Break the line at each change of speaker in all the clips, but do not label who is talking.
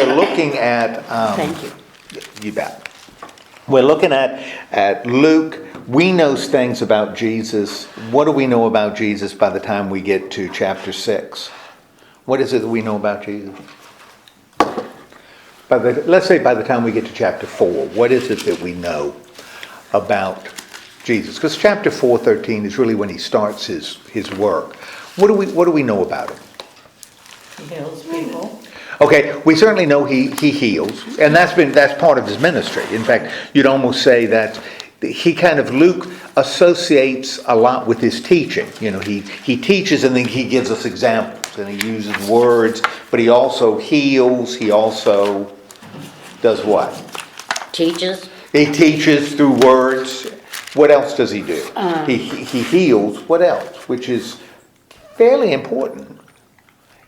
we're looking at...
Thank you.
You bet. We're looking at Luke. We know things about Jesus. What do we know about Jesus by the time we get to chapter 6? What is it that we know about Jesus? Let's say by the time we get to chapter 4, what is it that we know about Jesus? Because chapter 4:13 is really when he starts his work. What do we know about him?
He heals people.
Okay, we certainly know he heals, and that's part of his ministry. In fact, you'd almost say that Luke associates a lot with his teaching. You know, he teaches and then he gives us examples, and he uses words, but he also heals. He also does what?
Teaches.
He teaches through words. What else does he do? He heals. What else? Which is fairly important,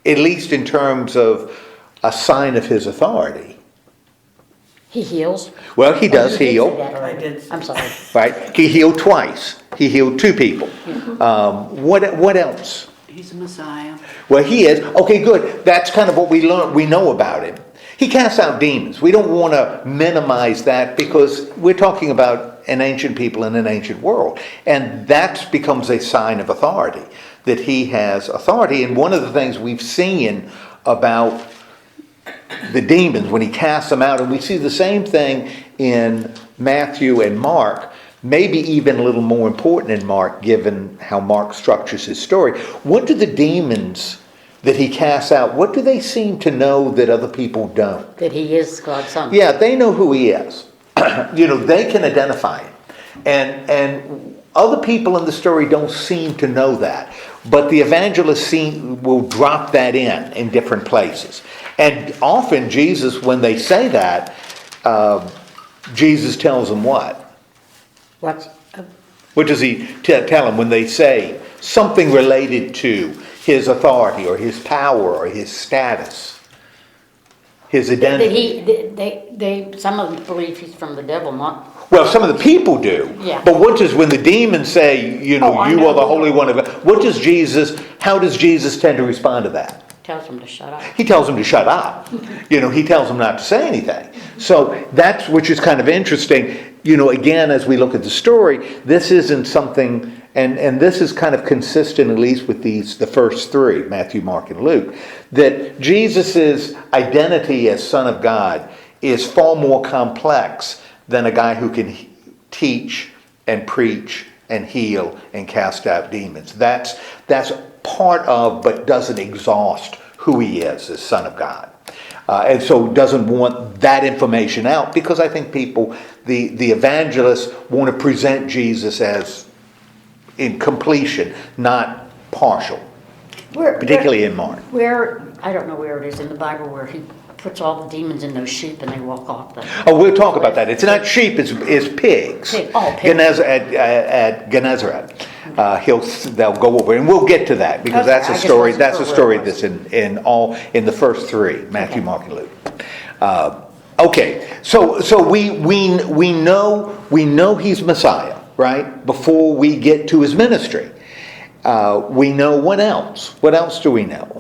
at least in terms of a sign of his authority.
He heals.
Well, he does
You did
heal.
say that already.
I did.
I'm sorry.
Right? He healed twice. He healed 2 people. What else?
He's a Messiah.
Well, he is. Okay, good. That's kind of what we know about him. He casts out demons. We don't want to minimize that because we're talking about an ancient people in an ancient world. And that becomes a sign of authority, that he has authority. And one of the things we've seen about the demons when he casts them out, and we see the same thing in Matthew and Mark, maybe even a little more important in Mark, given how Mark structures his story. What do the demons that he casts out, what do they seem to know that other people don't?
That he is God's son.
Yeah, they know who he is. They can identify him. And other people in the story don't seem to know that. But the evangelist will drop that in different places. And often Jesus, when they say that, Jesus tells them what?
What?
What does he tell them when they say something related to his authority or his power or his status, his identity?
They some of them believe he's from the devil, not.
Well, some of the people do.
Yeah.
But when the demons say, you
I
are
know.
the Holy One of God, how does Jesus tend to respond to that?
Tells them to shut up.
He tells them to shut up. He tells them not to say anything. So that's, which is kind of interesting. Again, as we look at the story, this isn't something, and this is kind of consistent, at least with the first 3, Matthew, Mark, and Luke, that Jesus' identity as Son of God is far more complex than a guy who can teach and preach and heal and cast out demons. That's part of, but doesn't exhaust who he is as Son of God. And so doesn't want that information out, because I think people, the evangelists, want to present Jesus as in completion, not partial, particularly in Mark.
I don't know where it is in the Bible where he puts all the demons in those sheep and they walk off them.
Oh, we'll talk about that. It's not sheep, it's pigs.
Pigs.
At Gennesaret. They'll go over, and we'll get to that, because that's a story. That's a story that's in the first 3, Matthew, Mark, and Luke. Okay, so we know he's Messiah, right? Before we get to his ministry, we know what else? What else do we know?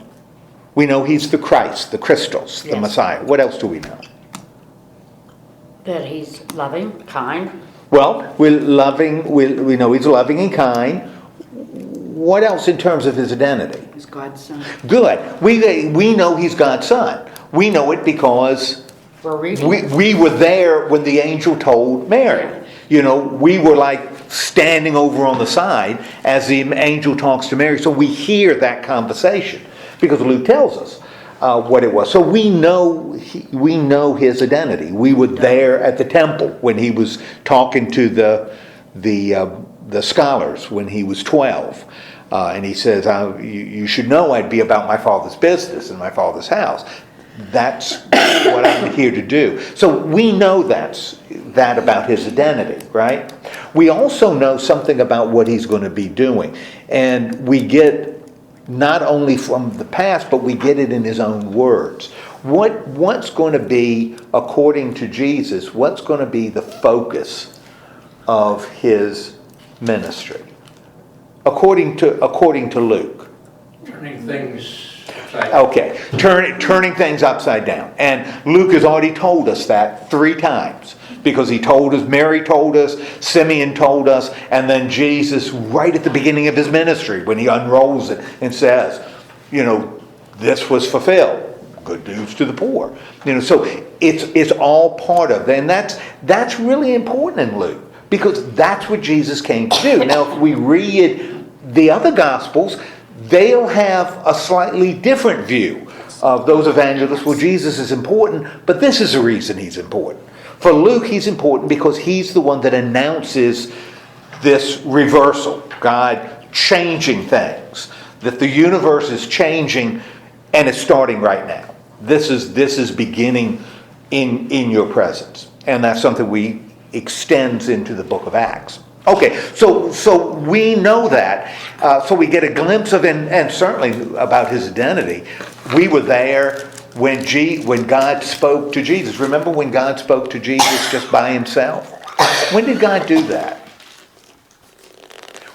We know he's the Christ, the Christos, the
Yes.
Messiah. What else do we know?
That he's loving, kind.
Well, we know he's loving and kind. What else in terms of his identity?
He's God's son.
Good. We know he's God's son. We know it because
We're reading.
we were there when the angel told Mary. We were like standing over on the side as the angel talks to Mary. So we hear that conversation because Luke tells us what it was. So we know his identity. We were there at the temple when he was talking to the scholars when he was 12. And he says, you should know I'd be about my Father's business in my Father's house. That's what I'm here to do. So we know that about his identity, right? We also know something about what he's going to be doing. And we get not only from the past, but we get it in his own words. What's going to be, according to Jesus, what's going to be the focus of his ministry? According to Luke.
Turning things
Okay, turning things upside down. And Luke has already told us that 3 times. Because he told us, Mary told us, Simeon told us, and then Jesus right at the beginning of his ministry when he unrolls it and says, this was fulfilled. Good news to the poor. So it's all part of it. And that's really important in Luke. Because that's what Jesus came to do. Now if we read the other Gospels, they'll have a slightly different view of those evangelists. Well, Jesus is important, but this is the reason he's important. For Luke, he's important because he's the one that announces this reversal, God changing things, that the universe is changing and it's starting right now. This is beginning in your presence. And that's something we extends into the book of Acts. Okay, so we know that. So we get a glimpse of, and certainly about his identity. We were there when God spoke to Jesus. Remember when God spoke to Jesus just by himself? When did God do that?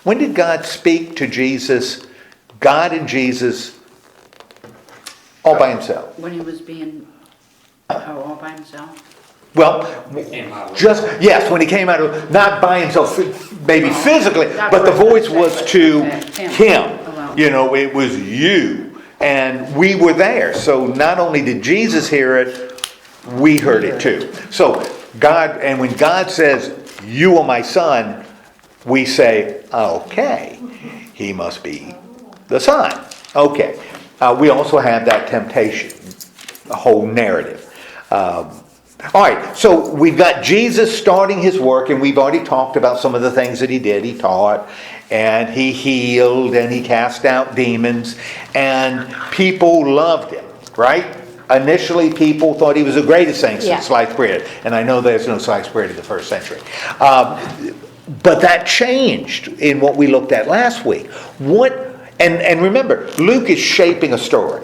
When did God speak to Jesus, God and Jesus, all by himself?
When he was being all by himself?
Well, when he came out of, not by himself, maybe physically, but the voice was to him. It was you. And we were there. So not only did Jesus hear it, we heard it too. So God, and when God says, you are my son, we say, okay, he must be the son. Okay. We also have that temptation, the whole narrative. All right, so we've got Jesus starting his work, and we've already talked about some of the things that he did. He taught, and he healed, and he cast out demons, and people loved him, right? Initially, people thought he was the greatest thing since sliced bread, and I know there's no sliced bread in the first century. But that changed in what we looked at last week. And remember, Luke is shaping a story.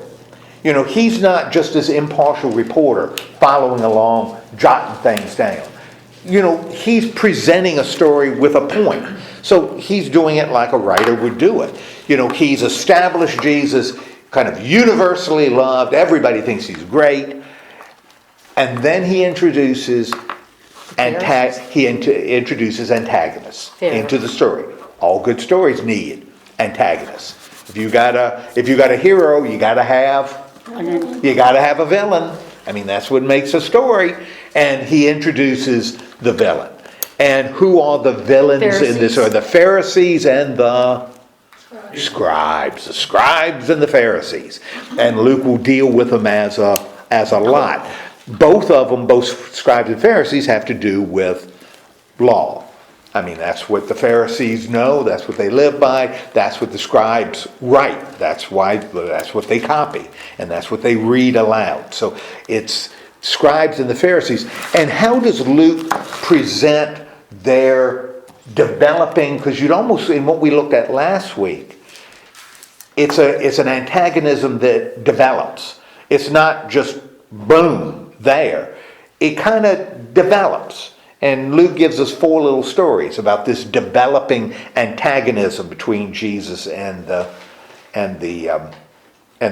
He's not just this impartial reporter following along, jotting things down. He's presenting a story with a point. So he's doing it like a writer would do it. He's established Jesus kind of universally loved. Everybody thinks he's great. And then he introduces antagonists into the story. All good stories need antagonists. If you got a hero, you got to have a villain. I mean, that's what makes a story. And he introduces the villain. And who are the villains in this? Are the Pharisees and the scribes. The scribes and the Pharisees. And Luke will deal with them as a lot. Both of them, both scribes and Pharisees, have to do with law. I mean, that's what the Pharisees know. That's what they live by. That's what the scribes write. That's what they copy. And that's what they read aloud. So it's scribes and the Pharisees. And how does Luke present their developing? Because you'd almost, in what we looked at last week, it's an antagonism that develops. It's not just boom, there. It kind of develops. And Luke gives us 4 little stories about this developing antagonism between Jesus and the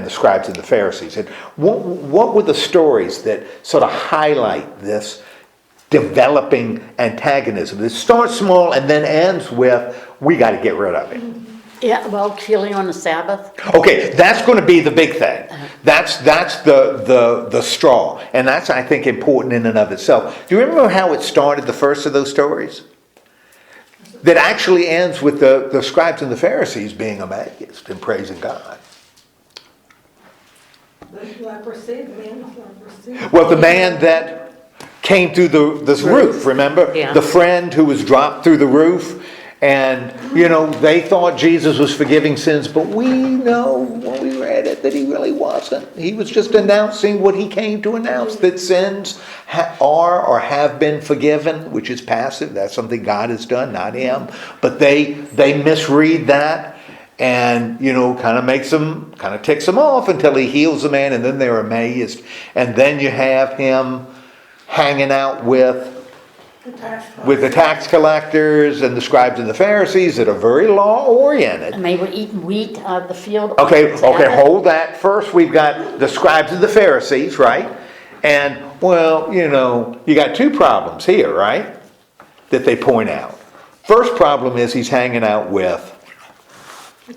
scribes and the Pharisees. And what were the stories that sort of highlight this developing antagonism? It starts small and then ends with, we got to get rid of it.
Yeah, well, healing on the Sabbath.
Okay, that's going to be the big thing. That's the straw. And that's, I think, important in and of itself. Do you remember how it started, the first of those stories? That actually ends with the scribes and the Pharisees being amazed and praising God. Well, the man that came through this roof, remember?
Yeah.
The friend who was dropped through the roof. And, they thought Jesus was forgiving sins, but we know when we read it that he really wasn't. He was just announcing what he came to announce, that sins are or have been forgiven, which is passive. That's something God has done, not him. But they misread that and, kind of ticks them off until he heals the man, and then they're amazed. And then you have him hanging out with with the tax collectors and the scribes and the Pharisees that are very law-oriented.
And they were eating wheat out of the field.
Okay, hold that. First, we've got the scribes and the Pharisees, right? And, well, you got two problems here, right? That they point out. First problem is he's hanging out with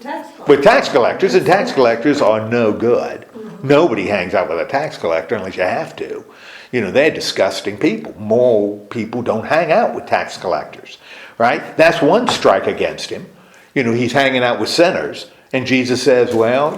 tax collectors, and tax collectors are no good. Nobody hangs out with a tax collector unless you have to. They're disgusting people. Moral people don't hang out with tax collectors, right? That's one strike against him. He's hanging out with sinners. And Jesus says, well,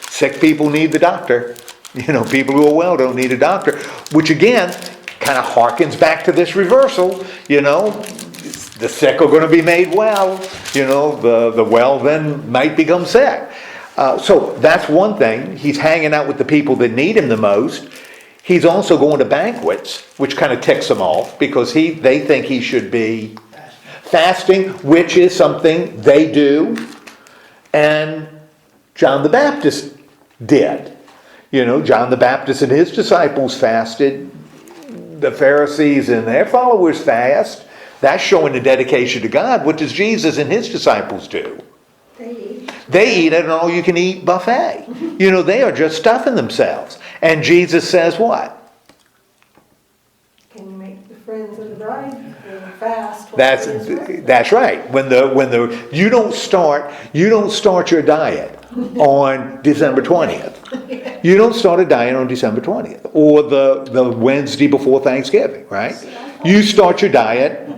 sick people need the doctor. People who are well don't need a doctor. Which again, kind of harkens back to this reversal. The sick are going to be made well. The well then might become sick. So that's one thing. He's hanging out with the people that need him the most. He's also going to banquets, which kind of ticks him off because they think he should be fasting, which is something they do. And John the Baptist did. John the Baptist and his disciples fasted. The Pharisees and their followers fast. That's showing the dedication to God. What does Jesus and his disciples do? They eat at an all-you-can-eat buffet. They are just stuffing themselves. And Jesus says what?
Can you make the friends of the bride fast?
That's right. You don't start your diet on December 20th. You don't start a diet on December 20th or the Wednesday before Thanksgiving, right? You start your diet.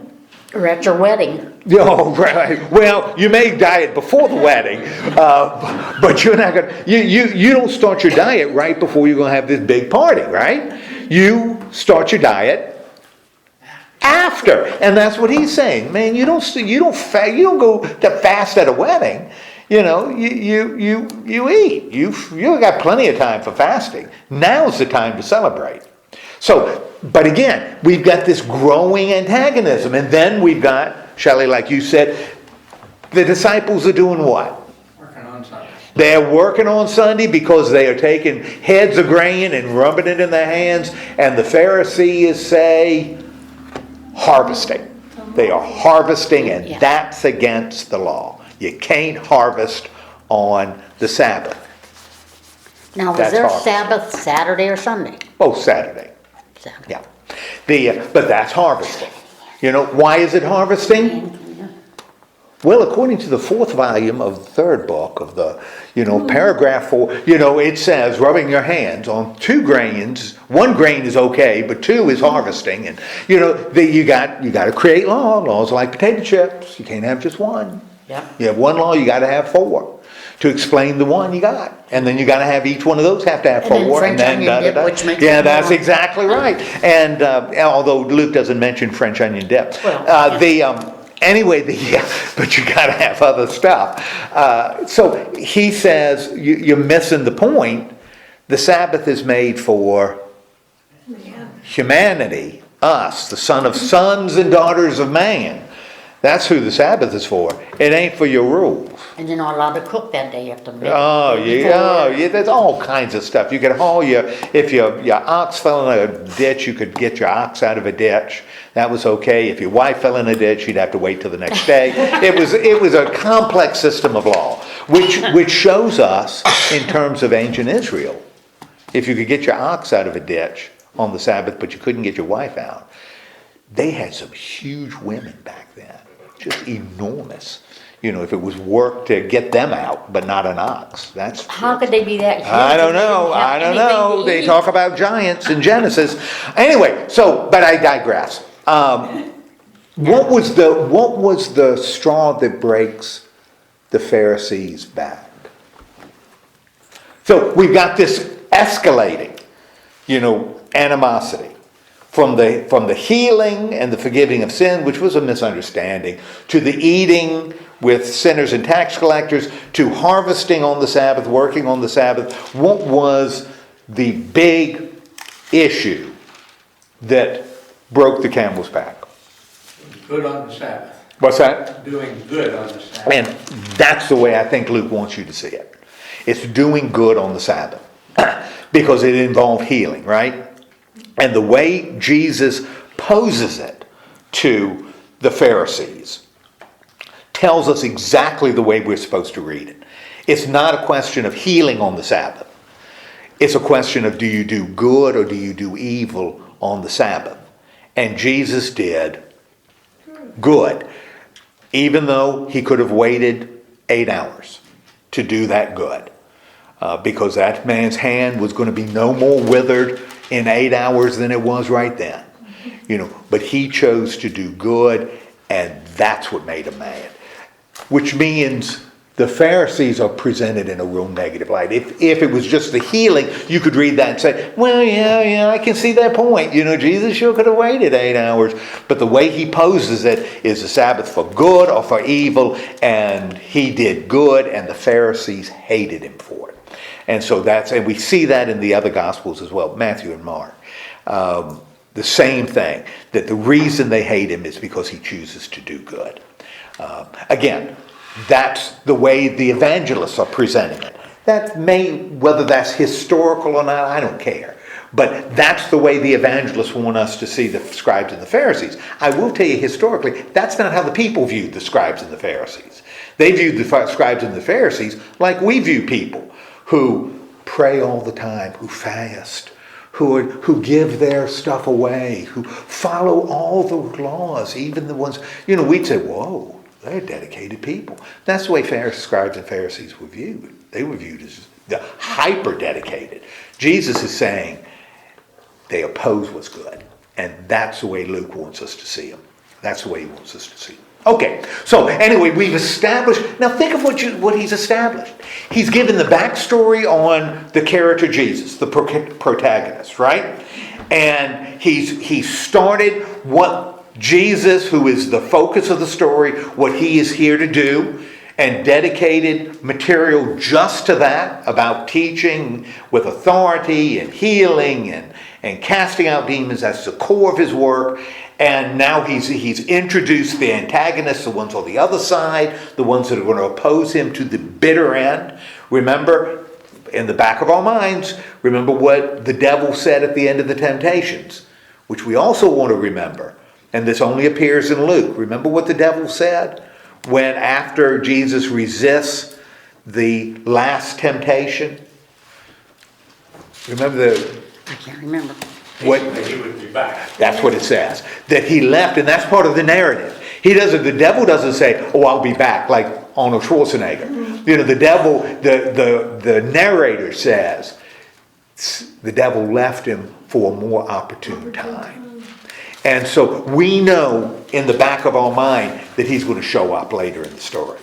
Or at your wedding.
Oh, right. Well, you may diet before the wedding, but you're not going to. You don't start your diet right before you're going to have this big party, right? You start your diet after, and that's what he's saying. Man, you don't go to fast at a wedding. You eat. You got plenty of time for fasting. Now's the time to celebrate. So, but again, we've got this growing antagonism, and then we've got, Shelley, like you said, the disciples are doing what?
Working on Sunday.
They're working on Sunday because they are taking heads of grain and rubbing it in their hands, and the Pharisees say, harvesting. They are harvesting, and that's against the law. You can't harvest on the Sabbath.
Now, was
That's
their
harvesting.
Sabbath Saturday or Sunday?
Oh, Saturday.
Saturday.
Yeah. But that's harvesting. Why is it harvesting? Well, according to the 4th volume of the 3rd book of the, paragraph 4, it says rubbing your hands on 2 grains. 1 grain is okay, but 2 is harvesting. And, you got to create laws like potato chips. You can't have just 1.
Yep.
You have 1 law, you got to have 4 to explain the 1 you got. And then you got to have each one of those have to have 4.
And then French onion dip, which makes
yeah,
it
that's
more.
Exactly right. And although Luke doesn't mention French onion dip.
Well,
But you got to have other stuff. So he says, you're missing the point. The Sabbath is made for humanity, us, the son of sons and daughters of man. That's who the Sabbath is for. It ain't for your rules.
And you're not allowed to cook that day after midnight.
Oh yeah, there's all kinds of stuff. You could haul if your ox fell in a ditch, you could get your ox out of a ditch. That was okay. If your wife fell in a ditch, you'd have to wait till the next day. It was a complex system of law, which shows us in terms of ancient Israel. If you could get your ox out of a ditch on the Sabbath, but you couldn't get your wife out, they had some huge women back then, just enormous. If it was work to get them out, but not an ox.
How could they be that huge?
I don't
if they didn't
know.
have
I don't
anything
know.
to
They
eat?
talk about giants in Genesis. Anyway, but I digress. What was the straw that breaks the Pharisees' back? So we've got this escalating, animosity. From the healing and the forgiving of sin, which was a misunderstanding, to the eating with sinners and tax collectors, to harvesting on the Sabbath, working on the Sabbath. What was the big issue that broke the camel's back?
Good on the Sabbath.
What's that?
Doing good on the Sabbath.
And that's the way I think Luke wants you to see it. It's doing good on the Sabbath because it involved healing, right? And the way Jesus poses it to the Pharisees, tells us exactly the way we're supposed to read it. It's not a question of healing on the Sabbath. It's a question of, do you do good or do you do evil on the Sabbath? And Jesus did good, even though he could have waited 8 hours to do that good. Because that man's hand was going to be no more withered in 8 hours than it was right then. But he chose to do good, and that's what made him mad. Which means the Pharisees are presented in a real negative light. If it was just the healing, you could read that and say, well, yeah, I can see that point. Jesus sure could have waited 8 hours. But the way he poses it is the Sabbath for good or for evil, and he did good, and the Pharisees hated him for it. And so and we see that in the other Gospels as well, Matthew and Mark. The same thing, that the reason they hate him is because he chooses to do good. Again, that's the way the evangelists are presenting it. Whether that's historical or not, I don't care. But that's the way the evangelists want us to see the scribes and the Pharisees. I will tell you historically, that's not how the people viewed the scribes and the Pharisees. They viewed the scribes and the Pharisees like we view people who pray all the time, who fast, who give their stuff away, who follow all the laws, even the ones, we'd say, whoa, they're dedicated people. That's the way scribes and Pharisees were viewed. They were viewed as the hyper-dedicated. Jesus is saying they oppose what's good. And that's the way Luke wants us to see them. That's the way he wants us to see them. Okay, so anyway, we've established, now think of what he's established. He's given the backstory on the character Jesus, the protagonist, right? And he started what Jesus, who is the focus of the story, what he is here to do, and dedicated material just to that, about teaching with authority and healing and casting out demons. That's the core of his work. And now he's introduced the antagonists, the ones on the other side, the ones that are going to oppose him to the bitter end. Remember, in the back of our minds, remember what the devil said at the end of the temptations, which we also want to remember. And this only appears in Luke. Remember what the devil said when after Jesus resists the last temptation? Remember
I can't remember.
what
He would be back.
that's what it says. That he left, and that's part of the narrative. The devil doesn't say, oh, I'll be back, like Arnold Schwarzenegger. The devil, the narrator says, the devil left him for a more opportune time. And so we know in the back of our mind that he's going to show up later in the story.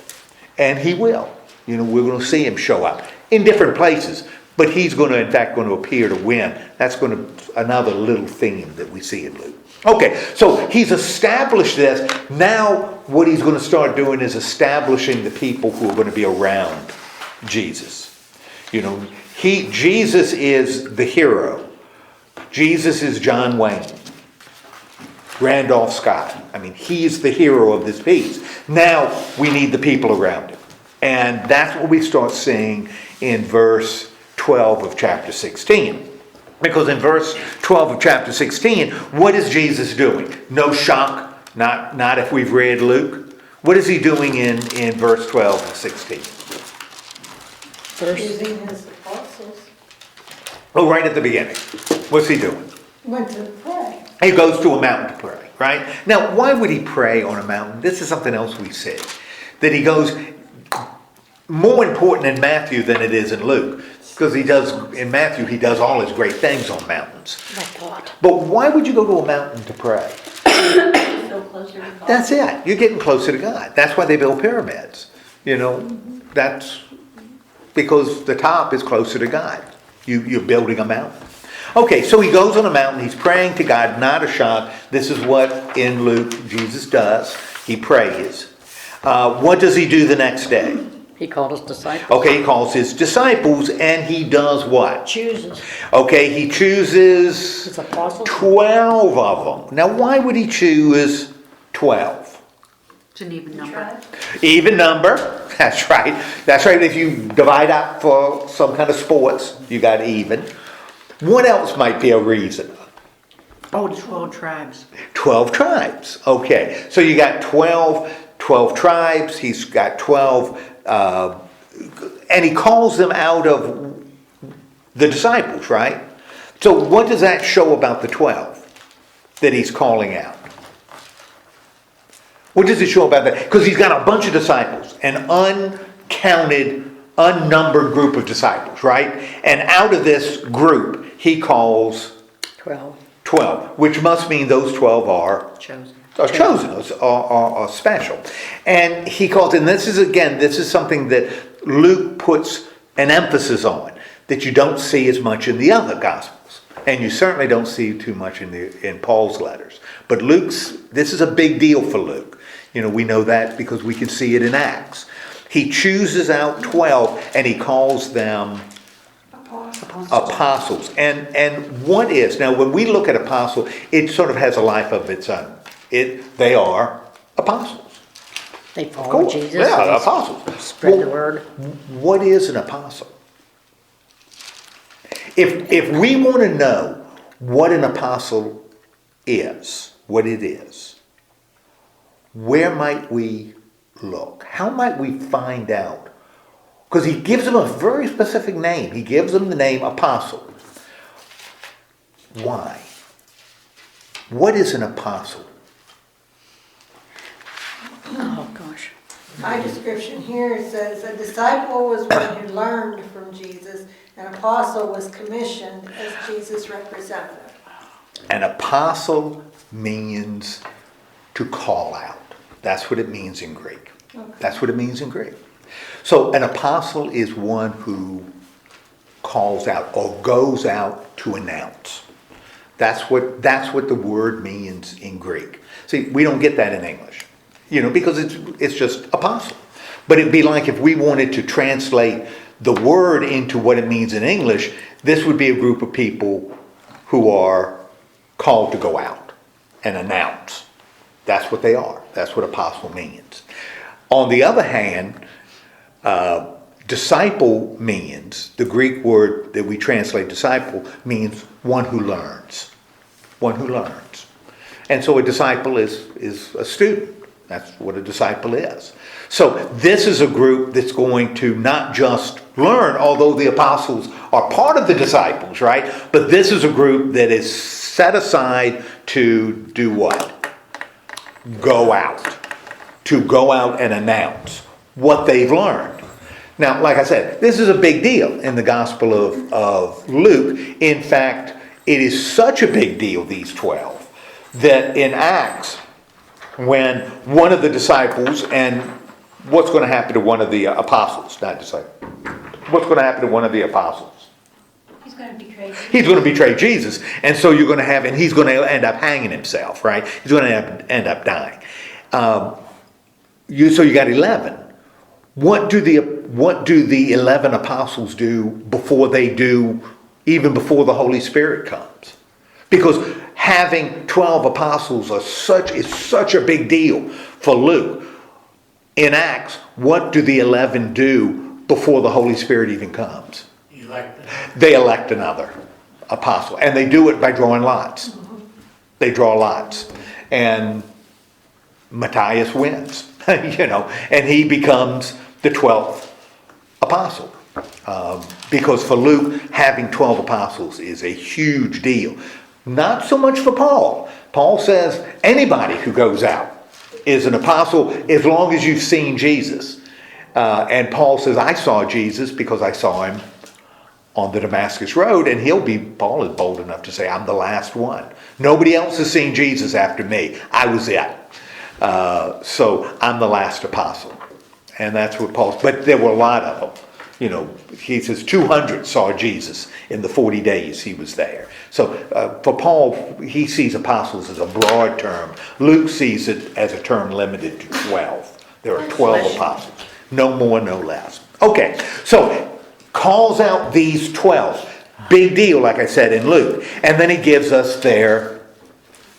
And he will. We're going to see him show up in different places. But he's going to appear to win. That's another little theme that we see in Luke. Okay, so he's established this. Now what he's going to start doing is establishing the people who are going to be around Jesus. Jesus is the hero. Jesus is John Wayne. Randolph Scott. He's the hero of this piece. Now we need the people around him. And that's what we start seeing in verse 12 of chapter 16. Because in verse 12 of chapter 16, what is Jesus doing? No shock, not if we've read Luke. What is he doing in verse 12 and 16?
Using his apostles.
Oh, right at the beginning. What's he doing?
Went to pray.
He goes to a mountain to pray, right? Now, why would he pray on a mountain? This is something else we see. That he goes, more important in Matthew than it is in Luke. Because in Matthew, he does all his great things on mountains. But why would you go to a mountain to pray?
So closer to God.
That's it. You're getting closer to God. That's why they build pyramids. That's because the top is closer to God. You're building a mountain. Okay, so he goes on a mountain. He's praying to God, not a shock. This is what in Luke Jesus does. He prays. What does he do the next day?
He called his disciples.
Okay, he calls his disciples, and he does what?
Chooses.
Okay, he chooses
His apostles.
12 of them. Now, why would he choose 12?
It's an even number.
Even number. That's right. That's right. If you divide up for some kind of sports, you got even. What else might be a reason?
Oh, 12 tribes.
12 tribes. Okay, so you got 12 tribes. He's got 12, and he calls them out of the disciples, right? So what does that show about the 12 that he's calling out? What does it show about that? Because he's got a bunch of disciples, an uncounted, unnumbered group of disciples, right? And out of this group, he calls 12, which must mean those 12 are
Chosen.
chosen, are special. And he calls, and this is something that Luke puts an emphasis on, that you don't see as much in the other Gospels. And you certainly don't see too much in Paul's letters. But this is a big deal for Luke. You know, we know that because we can see it in Acts. He chooses out 12 and he calls them apostles. And what is, now when we look at apostle, it sort of has a life of its own. They are apostles.
They follow Jesus.
Yeah,
they
apostles.
Spread the word.
What is an apostle? If we want to know what an apostle is, what it is, where might we look? How might we find out? Because he gives them a very specific name. He gives them the name apostle. Why? What is an apostle?
Oh, gosh.
My description here says a disciple was one who learned from Jesus. An apostle was commissioned as Jesus' representative.
An apostle means to call out. That's what it means in Greek.
Okay.
That's what it means in Greek. So an apostle is one who calls out or goes out to announce. That's what the word means in Greek. See, we don't get that in English, because it's just apostle. But it'd be like if we wanted to translate the word into what it means in English, this would be a group of people who are called to go out and announce. That's what they are. That's what apostle means. On the other hand, disciple means, the Greek word that we translate disciple means one who learns. One who learns. And so a disciple is a student. That's what a disciple is. So this is a group that's going to not just learn, although the apostles are part of the disciples, right? But this is a group that is set aside to do what? Go out. To go out and announce what they've learned. Now, like I said, this is a big deal in the Gospel of Luke. In fact, it is such a big deal, these 12, that in Acts, when one of the disciples, and what's going to happen to one of the apostles, not disciples, what's going to happen to one of the apostles?
He's going to betray Jesus.
He's going to betray Jesus. And so you're going to have, and he's going to end up hanging himself, right? He's going to end up dying. So you got 11. What do the 11 apostles do before they do, even before the Holy Spirit comes? Because having 12 apostles is such a big deal for Luke. In Acts, what do the 11 do before the Holy Spirit even comes? They elect another apostle. And they do it by drawing lots. They draw lots. And Matthias wins. And he becomes the 12th apostle. Because for Luke, having 12 apostles is a huge deal. Not so much for Paul. Paul says anybody who goes out is an apostle as long as you've seen Jesus. And Paul says, I saw Jesus because I saw him on the Damascus Road. And Paul is bold enough to say, I'm the last one. Nobody else has seen Jesus after me. I was it. So I'm the last apostle. And that's what but there were a lot of them. He says 200 saw Jesus in the 40 days he was there. So for Paul, he sees apostles as a broad term. Luke sees it as a term limited to 12. There are 12 apostles. No more, no less. Okay, so calls out these 12. Big deal, like I said, in Luke. And then he gives us their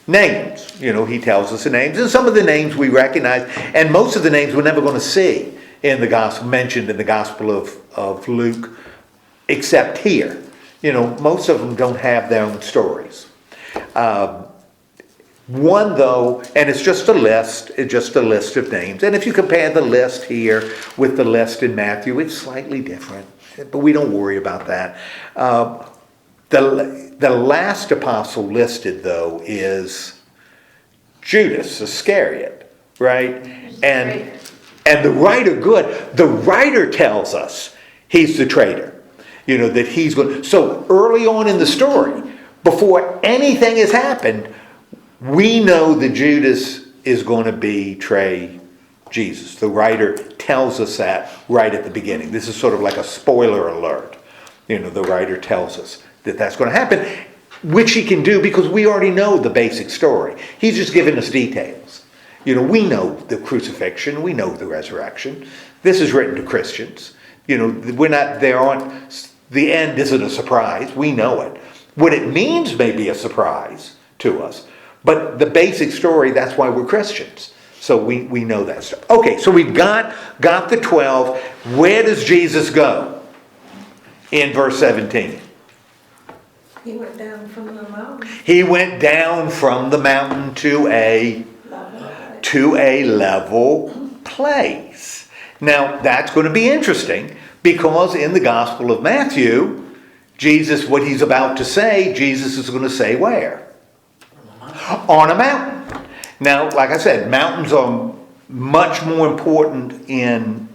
names. He tells us the names. And some of the names we recognize. And most of the names we're never going to see in the gospel, mentioned in the Gospel of Luke, except here. Most of them don't have their own stories. One though, and it's just a list of names. And if you compare the list here with the list in Matthew, it's slightly different, but we don't worry about that. The last apostle listed though is Judas Iscariot, right? And the writer tells us he's the traitor. That he's going. So early on in the story, before anything has happened, we know that Judas is going to betray Jesus. The writer tells us that right at the beginning. This is sort of like a spoiler alert. The writer tells us that that's going to happen, which he can do because we already know the basic story. He's just giving us details. We know the crucifixion. We know the resurrection. This is written to Christians. We're not, the end isn't a surprise. We know it. What it means may be a surprise to us. But the basic story, that's why we're Christians. So we know that stuff. Okay, so we've got the 12. Where does Jesus go? In verse 17.
He went down from the mountain.
He went down from the mountain to a level place. Now, that's going to be interesting because in the Gospel of Matthew, Jesus, what he's about to say, Jesus is going to say where? On a mountain. Now, like I said, mountains are much more important in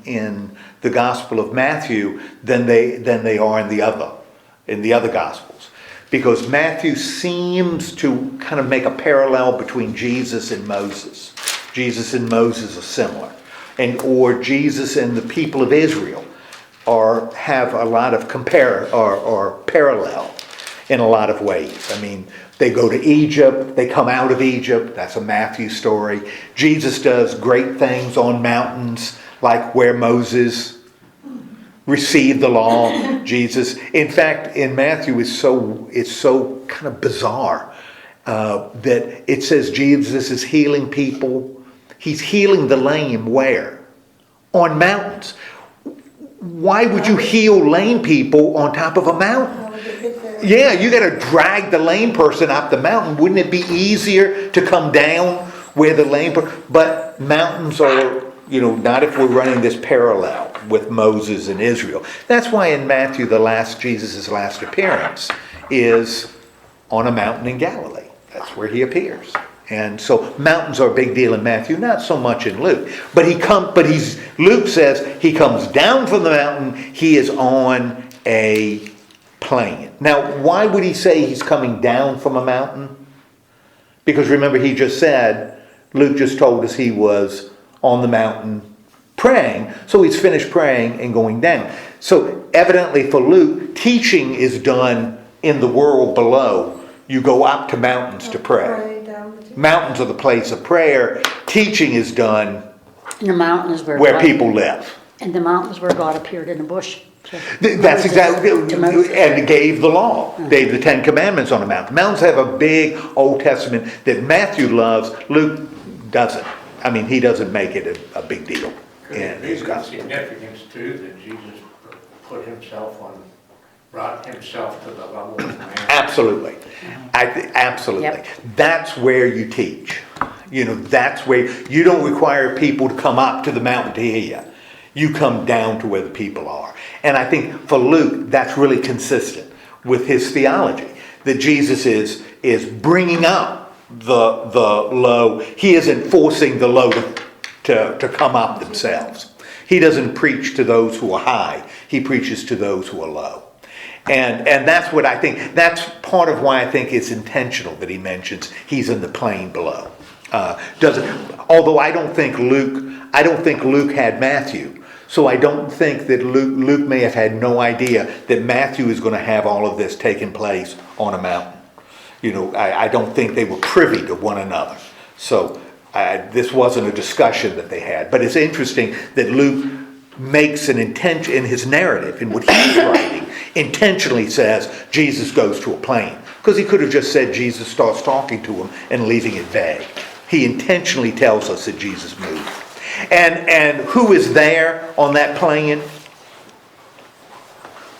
the Gospel of Matthew than they are in the other Gospels, because Matthew seems to kind of make a parallel between Jesus and Moses. Jesus and Moses are similar, or Jesus and the people of Israel have a lot of parallel in a lot of ways. I mean, they go to Egypt, they come out of Egypt, that's a Matthew story. Jesus does great things on mountains, like where Moses received the law. Jesus, in fact, in Matthew, it's so kind of bizarre that it says Jesus is healing people. He's healing the lame where? On mountains. Why would you heal lame people on top of a mountain? Yeah, you got to drag the lame person up the mountain. Wouldn't it be easier to come down where the lame person? But mountains are, not if we're running this parallel with Moses and Israel. That's why in Matthew, Jesus' last appearance is on a mountain in Galilee. That's where he appears. And so mountains are a big deal in Matthew, not so much in Luke. But Luke says he comes down from the mountain. He is on a plain. Now, why would he say he's coming down from a mountain? Because remember, he just said, Luke just told us he was on the mountain praying. So he's finished praying and going down. So evidently for Luke, teaching is done in the world below. You go up to mountains to pray. Mountains are the place of prayer. Teaching is done
And the mountain is
where people live.
And the mountain is where God appeared in the bush.
That's exactly, and gave the law, gave the 10 Commandments on the mountain. Mountains have a big Old Testament that Matthew loves. Luke doesn't. I mean, he doesn't make it a big deal in his gospel.
Significance too that Jesus brought himself to the level of man.
Absolutely. Absolutely.
Yep.
That's where you teach. That's where you don't require people to come up to the mountain to hear you. You come down to where the people are. And I think for Luke, that's really consistent with his theology, that Jesus is bringing up the low. He isn't forcing the low to come up themselves. He doesn't preach to those who are high. He preaches to those who are low. And that's what I think, that's part of why I think it's intentional that he mentions he's in the plain below. Although I don't think Luke had Matthew. So I don't think that Luke may have had no idea that Matthew is going to have all of this taking place on a mountain. I don't think they were privy to one another. So this wasn't a discussion that they had. But it's interesting that Luke makes an intention in his narrative, in what he's writing, intentionally says Jesus goes to a plain. Because he could have just said Jesus starts talking to him and leaving it vague. He intentionally tells us that Jesus moved. And who is there on that plain?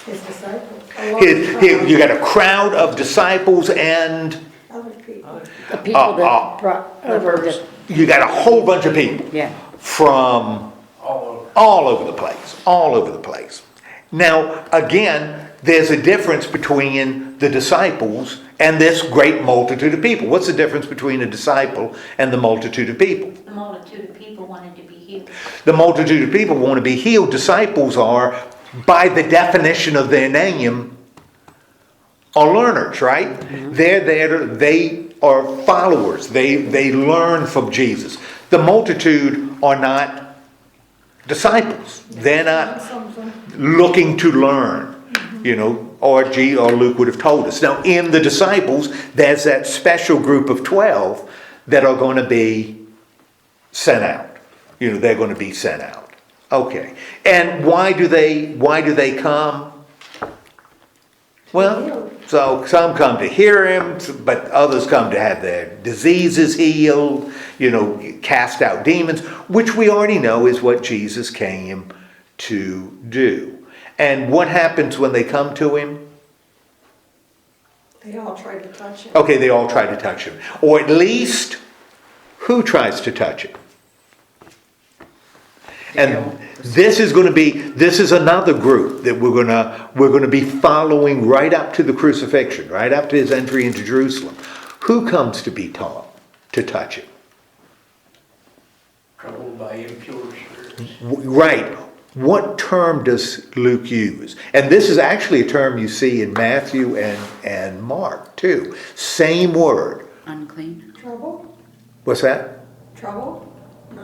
His disciples.
You got a crowd of disciples and
Other people.
The people that brought over the,
You got a whole bunch of people
yeah.
from
all over.
all over the place. Now, again, there's a difference between the disciples and this great multitude of people. What's the difference between a disciple and the multitude of people?
The multitude of people wanted to be healed.
The multitude of people want to be healed. Disciples are, by the definition of their name, are learners, right? They're there, they are followers. They learn from Jesus. The multitude are not disciples. They're not looking to learn, or Luke would have told us. Now, in the disciples, there's that special group of 12 that are going to be sent out. They're going to be sent out. Okay. And why do they come? Well, so some come to hear him, but others come to have their diseases healed, cast out demons, which we already know is what Jesus came to do. And what happens when they come to him?
They all try to touch him.
Okay, they all try to touch him. Or at least, who tries to touch him? And this is another group that we're going to be following right up to the crucifixion, right up to his entry into Jerusalem. Who comes to be taught to touch him?
Troubled by impure spirits.
Right. What term does Luke use? And this is actually a term you see in Matthew and Mark too. Same word.
Unclean.
Trouble?
What's that?
Trouble?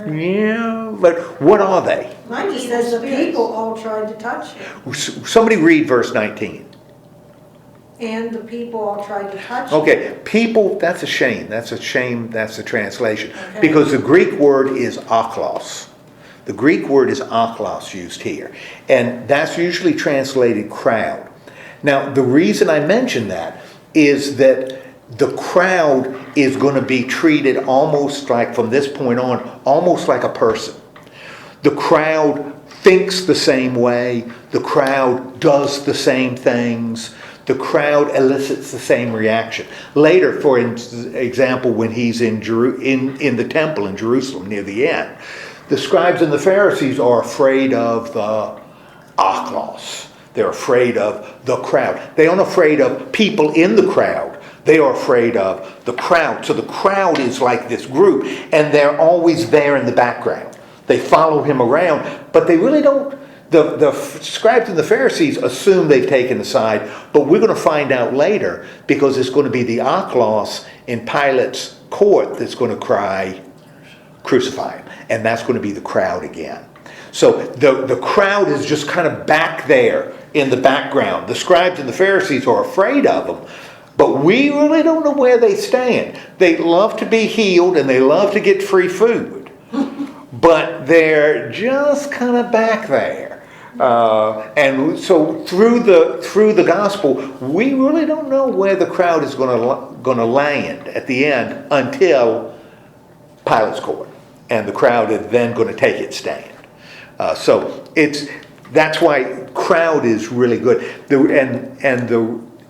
Yeah, but what are they?
Mine just says the people all tried to touch him.
Somebody read verse 19.
And the people all tried to touch him.
Okay, people, that's a shame. That's the translation.
Okay.
Because the Greek word is aklos. The Greek word is aklos used here. And that's usually translated crowd. Now, the reason I mention that is that the crowd is going to be treated almost like, from this point on, almost like a person. The crowd thinks the same way. The crowd does the same things. The crowd elicits the same reaction. Later, for example, when he's in the temple in Jerusalem near the end, the scribes and the Pharisees are afraid of the aklos. They're afraid of the crowd. They aren't afraid of people in the crowd. They are afraid of the crowd. So the crowd is like this group, and they're always there in the background. They follow him around, but they really don't. The scribes and the Pharisees assume they've taken the side, but we're going to find out later, because it's going to be the aklos in Pilate's court that's going to cry, crucify him. And that's going to be the crowd again. So the crowd is just kind of back there in the background. The scribes and the Pharisees are afraid of them, but we really don't know where they stand. They love to be healed and they love to get free food, but they're just kind of back there. And so through the gospel, we really don't know where the crowd is going to land at the end until Pilate's court, and the crowd is then going to take its stand. So that's why crowd is really good.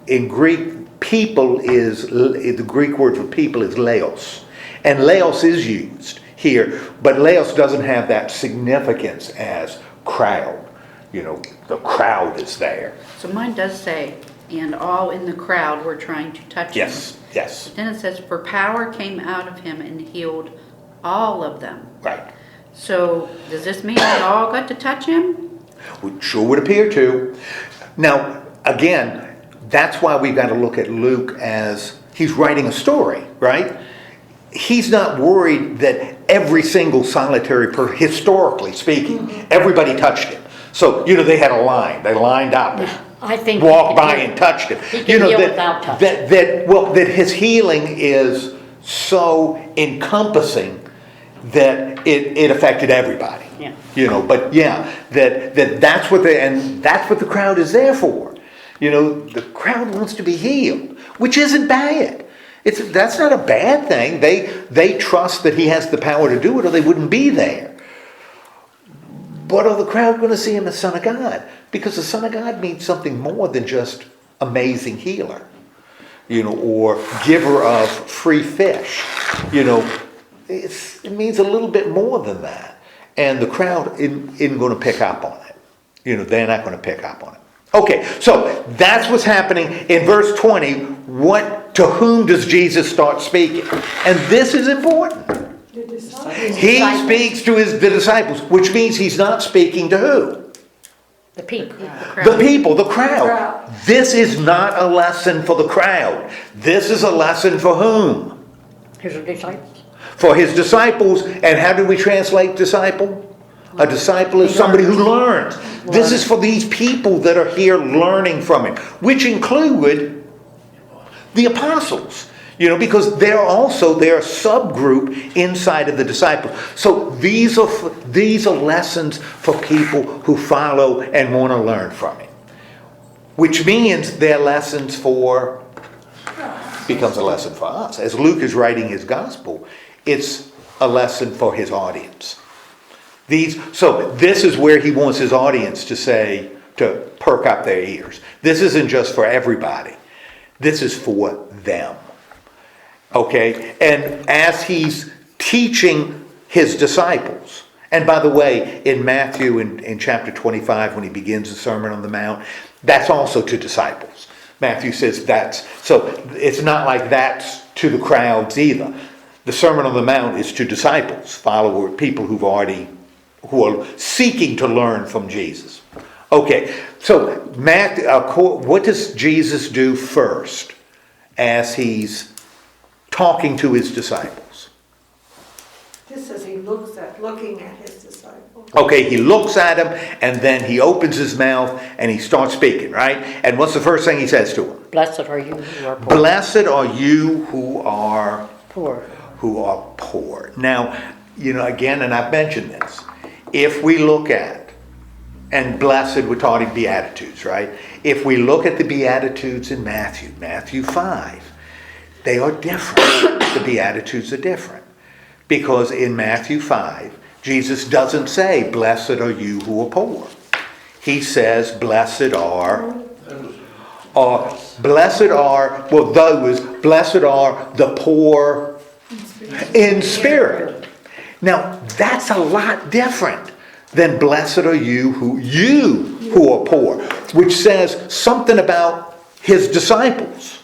In Greek, people is the Greek word for people is laos, and laos is used here, but laos doesn't have that significance as crowd. The crowd is there.
So mine does say, and all in the crowd were trying to touch him.
Yes.
Then it says, for power came out of him and healed all of them.
Right.
So does this mean they all got to touch him?
It sure would appear to. Now, again, that's why we've got to look at Luke as he's writing a story, right? He's not worried that every single solitary person, historically speaking, everybody touched him. So, they had a line. They lined up and
I think
walked by and touched him.
He can heal without touching.
That his healing is so encompassing that it affected everybody.
Yeah.
But that's what the crowd is there for. The crowd wants to be healed, which isn't bad. That's not a bad thing. They trust that he has the power to do it, or they wouldn't be there. But are the crowd going to see him as Son of God? Because the Son of God means something more than just amazing healer. or giver of free fish. It means a little bit more than that. And the crowd isn't going to pick up on it. They're not going to pick up on it. Okay, so that's what's happening in verse 20. To whom does Jesus start speaking? And this is important.
The disciples.
He speaks to the disciples, which means he's not speaking to who?
The people.
The people, the crowd.
Crowd.
This is not a lesson for the crowd. This is a lesson for whom?
His disciples.
For his disciples. And how do we translate disciple? A disciple is somebody who learns. This is for these people that are here learning from him, which include the apostles. Because they're a subgroup inside of the disciples. So these are lessons for people who follow and want to learn from him. Which means they're lessons becomes a lesson for us. As Luke is writing his gospel, it's a lesson for his audience. So this is where he wants his audience to perk up their ears. This isn't just for everybody. This is for them. Okay? And as he's teaching his disciples, and by the way, in Matthew in chapter 25, when he begins the Sermon on the Mount, that's also to disciples. Matthew says so it's not like that's to the crowds either. The Sermon on the Mount is to disciples, followers, people who are seeking to learn from Jesus. Okay, so what does Jesus do first as he's talking to his disciples?
This says he looking at his disciples.
Okay, he looks at them and then he opens his mouth and he starts speaking, right? And what's the first thing he says to them?
Blessed are you who are poor.
Blessed are you who are
Poor.
Now, again, and I've mentioned this, if we look at, and blessed, we're talking Beatitudes, right? If we look at the Beatitudes in Matthew 5, they are different. The Beatitudes are different. Because in Matthew 5, Jesus doesn't say, blessed are you who are poor. He says, blessed are the poor in spirit. Now, that's a lot different than blessed are you who are poor, which says something about his disciples.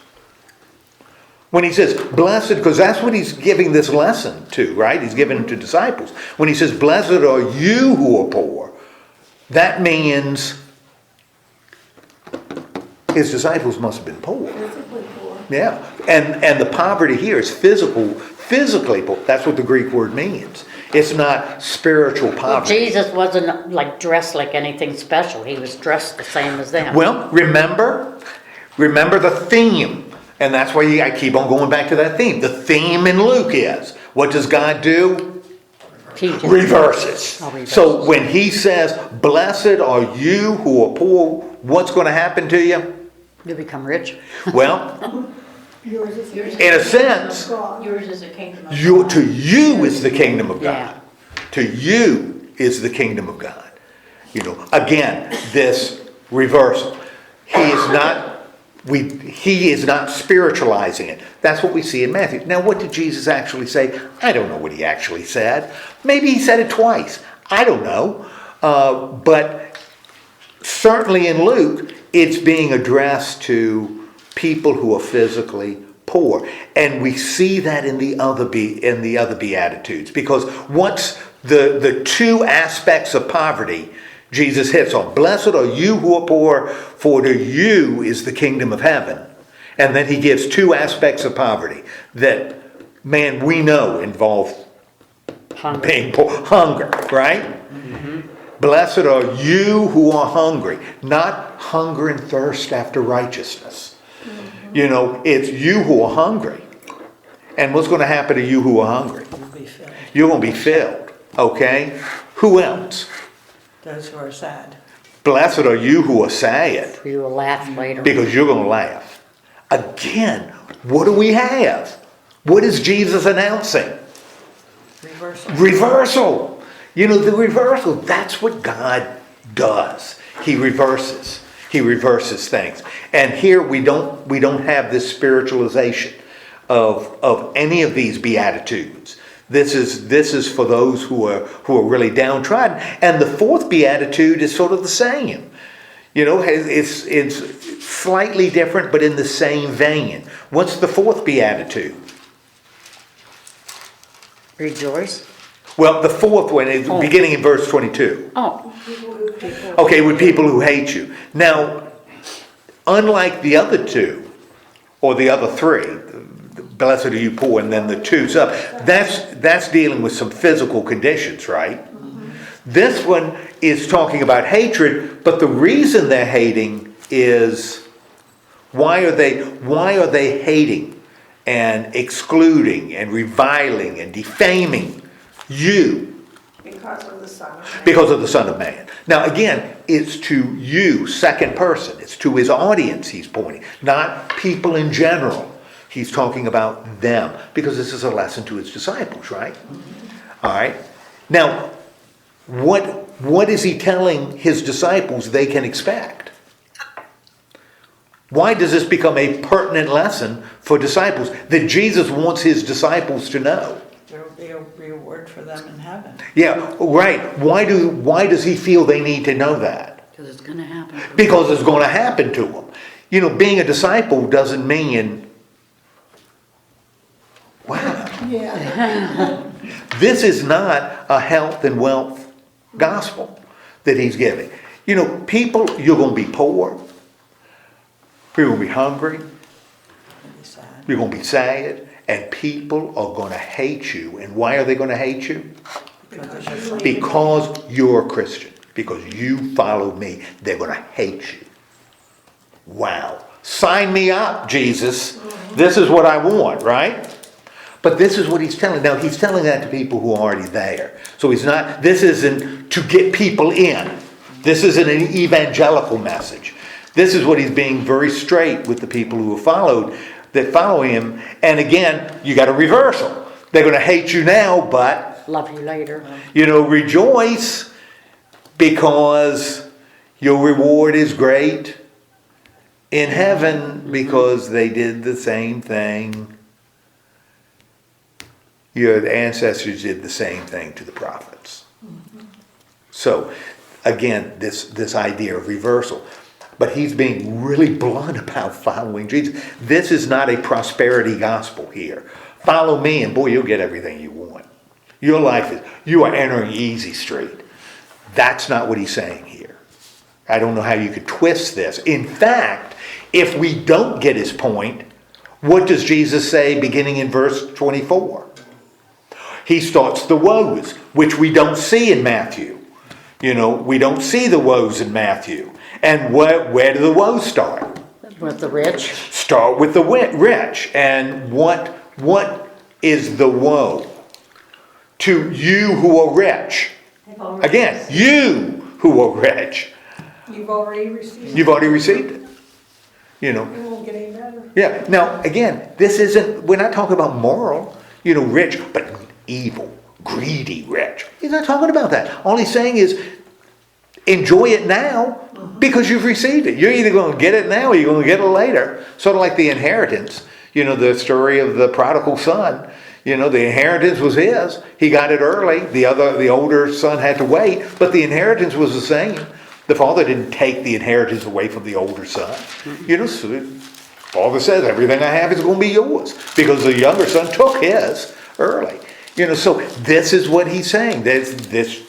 When he says blessed, because that's what he's giving this lesson to, right? He's giving it to disciples. When he says blessed are you who are poor, that means his disciples must have been poor.
Physically poor.
Yeah, and the poverty here is physically poor. That's what the Greek word means. It's not spiritual
Well,
poverty.
Jesus wasn't dressed like anything special. He was dressed the same as them.
Well, remember the theme. And that's why I keep on going back to that theme. The theme in Luke is, what does God do?
Teaching.
Reverses.
Reverses.
So when he says, blessed are you who are poor, what's going to happen to you?
You become rich.
Well,
Yours is
in a sense,
Yours is a kingdom of God.
to you is the kingdom of God.
Yeah.
To you is the kingdom of God. Again, this reversal. He is not spiritualizing it. That's what we see in Matthew. Now, what did Jesus actually say? I don't know what he actually said. Maybe he said it twice. I don't know. But certainly in Luke, it's being addressed to people who are physically poor. And we see that in the other Beatitudes. Because what's the two aspects of poverty Jesus hits on? Blessed are you who are poor, for to you is the kingdom of heaven. And then he gives two aspects of poverty that, man, we know involve being poor. Hunger, right? Mm-hmm. Blessed are you who are hungry. Not hunger and thirst after righteousness. Mm-hmm. It's you who are hungry. And what's going to happen to you who are hungry? You're going to be filled. Okay? Who else?
Those who are sad.
Blessed are you who are sad.
You will laugh later.
Because you're going to laugh. Again, what do we have? What is Jesus announcing? Reversal. The reversal, that's what God does. He reverses. He reverses things. And here we don't have this spiritualization of any of these beatitudes. This is for those who are really downtrodden. And the fourth beatitude is sort of the same. You know, it's slightly different, but in the same vein. What's the fourth beatitude?
Rejoice.
Well, the fourth one is beginning in verse 22.
Oh,
Okay, with people who hate you. Now, unlike the other two, or the other three, blessed are you poor, and then the two's up, that's dealing with some physical conditions, right? This one is talking about hatred, but the reason they're hating is, why are they hating and excluding and reviling and defaming you?
Because of the Son of Man.
Because of the Son of Man. Now again, it's to you, second person. It's to his audience he's pointing, not people in general. He's talking about them, because this is a lesson to his disciples, right? All right. Now, what is he telling his disciples they can expect? Why does this become a pertinent lesson for disciples that Jesus wants his disciples to know?
There will be a reward for them in heaven.
Yeah, right. Why does he feel they need to know that?
Because it's going to happen.
Because it's going to happen to them. You know, being a disciple doesn't mean, wow,
Yeah.
this is not a health and wealth gospel that he's giving. You know, people, you're going to be poor. You're going to be hungry.
It'll be sad.
You're going to be sad. And people are going to hate you. And why are they going to hate you? Because you're a Christian. Because you follow me. They're going to hate you. Wow. Sign me up, Jesus. This is what I want, right? But this is what he's telling. Now, he's telling that to people who are already there. So this isn't to get people in. This isn't an evangelical message. This is what he's being very straight with the people who have that follow him. And again, you got a reversal. They're going to hate you now, but
love you later.
you know, rejoice because your reward is great in heaven, because they did the same thing. Your ancestors did the same thing to the prophets. So, again, this idea of reversal. But he's being really blunt about following Jesus. This is not a prosperity gospel here. Follow me and boy, you'll get everything you want. Your life you are entering easy street. That's not what he's saying here. I don't know how you could twist this. In fact, if we don't get his point, what does Jesus say beginning in verse 24? He starts the woes, which we don't see in Matthew. You know, we don't see the woes in Matthew. And where do the woes start?
With the rich.
Start with the rich. And what is the woe? To you who are rich. Again, you who are rich.
You've already received it.
You've already received it. You know.
It won't get any better.
Yeah. Now, again, we're not talking about moral, rich, but evil, greedy rich. He's not talking about that. All he's saying is, enjoy it now because you've received it. You're either going to get it now or you're going to get it later. Sort of like the inheritance. The story of the prodigal son. The inheritance was his. He got it early. The older son had to wait, but the inheritance was the same. The father didn't take the inheritance away from the older son. So the father says, everything I have is going to be yours because the younger son took his early. So this is what he's saying. This,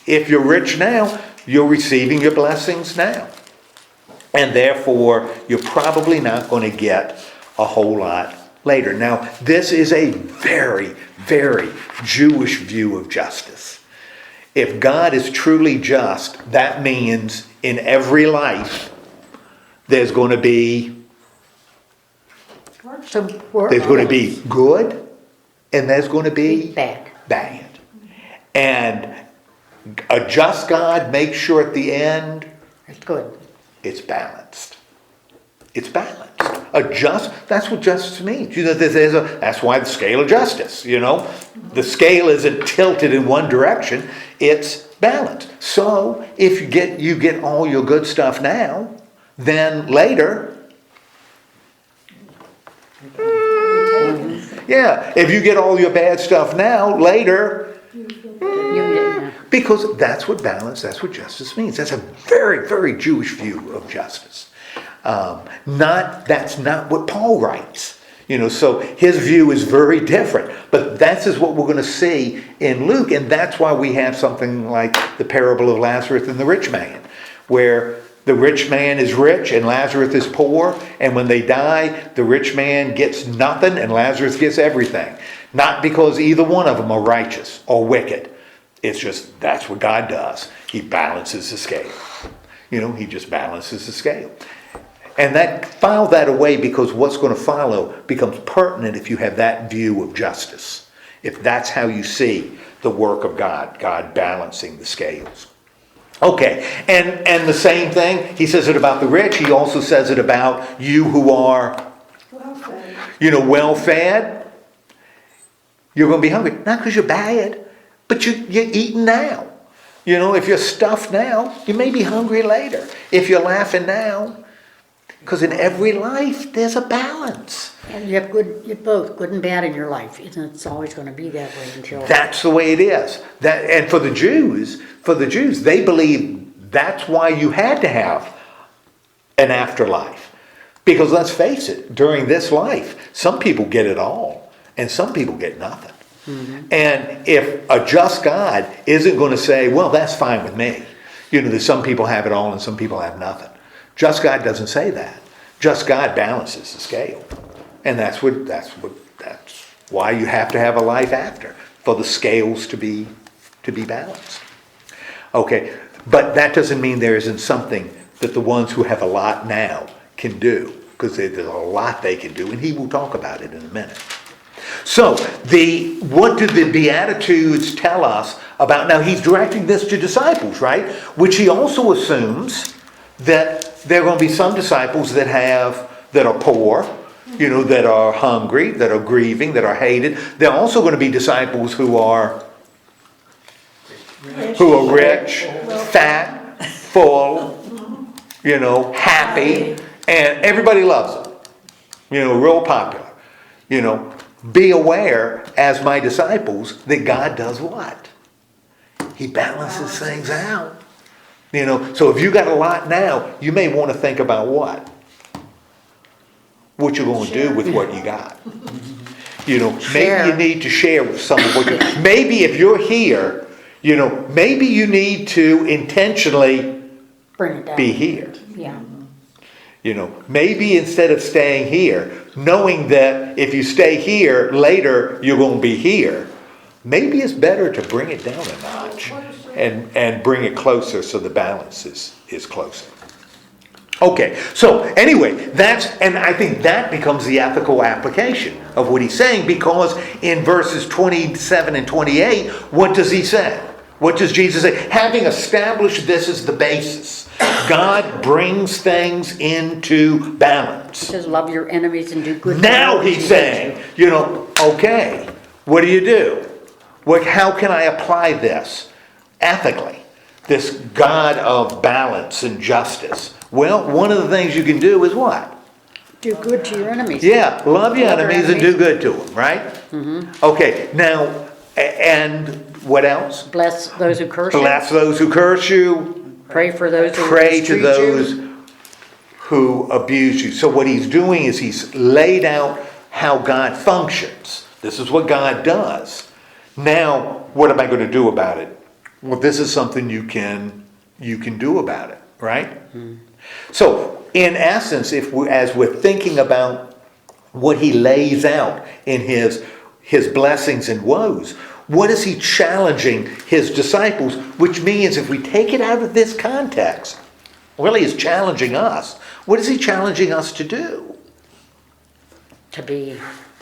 if you're rich now, you're receiving your blessings now. And therefore, you're probably not going to get a whole lot later. Now, this is a very, very Jewish view of justice. If God is truly just, that means in every life, there's going to be good, and there's going to be bad. And a just God makes sure at the end
It's good.
it's balanced. It's balanced. That's what justice means. That's why the scale of justice, The scale isn't tilted in one direction, it's balanced. So if you get all your good stuff now, then later, yeah, if you get all your bad stuff now, later, because that's what balance, that's what justice means. That's a very, very Jewish view of justice. That's not what Paul writes. So his view is very different. But that's is what we're going to see in Luke, and that's why we have something like the parable of Lazarus and the rich man, where the rich man is rich and Lazarus is poor, and when they die, the rich man gets nothing and Lazarus gets everything. Not because either one of them are righteous or wicked. It's just that's what God does. He balances the scale. He just balances the scale. And file that away, because what's going to follow becomes pertinent if you have that view of justice. If that's how you see the work of God balancing the scales. Okay, and the same thing, he says it about the rich. He also says it about you who are, well-fed. You're going to be hungry, not because you're bad, but you're eating now. If you're stuffed now, you may be hungry later. If you're laughing now, because in every life there's a balance.
And you have both good and bad in your life. It's always going to be that way until.
That's the way it is. And for the Jews, they believe that's why you had to have an afterlife. Because let's face it, during this life, some people get it all, and some people get nothing. Mm-hmm. And if a just God isn't going to say, well, that's fine with me. That some people have it all and some people have nothing. Just God doesn't say that. Just God balances the scale. And that's why you have to have a life after, for the scales to be balanced. Okay, but that doesn't mean there isn't something that the ones who have a lot now can do, because there's a lot they can do, and he will talk about it in a minute. So, what do the Beatitudes tell us about? Now, he's directing this to disciples, right? Which he also assumes that there are going to be some disciples that are poor, that are hungry, that are grieving, that are hated. There are also going to be disciples who are rich, fat, full, happy, and everybody loves them. Real popular. Be aware, as my disciples, that God does what? He balances things out. So if you got a lot now, you may want to think about what you're going to do with what you got. Maybe you need to share with some of what you. Maybe if you're here, maybe you need to intentionally
Bring it down.
be here.
Yeah.
Maybe instead of staying here, knowing that if you stay here, later you're going to be here, maybe it's better to bring it down a notch and bring it closer so the balance is closer. Okay, so anyway, and I think that becomes the ethical application of what he's saying, because in verses 27 and 28, what does he say? What does Jesus say? Having established this as the basis, God brings things into balance.
He says, love your enemies and do good.
Now he's saying, okay, what do? How can I apply this ethically? This God of balance and justice. Well, one of the things you can do is what?
Do good to your enemies.
Yeah, love your enemies and do good to them, right? Mm-hmm. Okay, now, and what else?
Bless those who curse you.
Bless those who curse you.
Pray for those who
Pray to
mistreat
those
you.
who abuse you. So what he's doing is he's laid out how God functions. This is what God does. Now, what am I going to do about it? Well, this is something you can do about it, right? Mm-hmm. So, in essence, as we're thinking about what he lays out in his blessings and woes, what is he challenging his disciples? Which means, if we take it out of this context, really is challenging us. What is he challenging us to do?
To be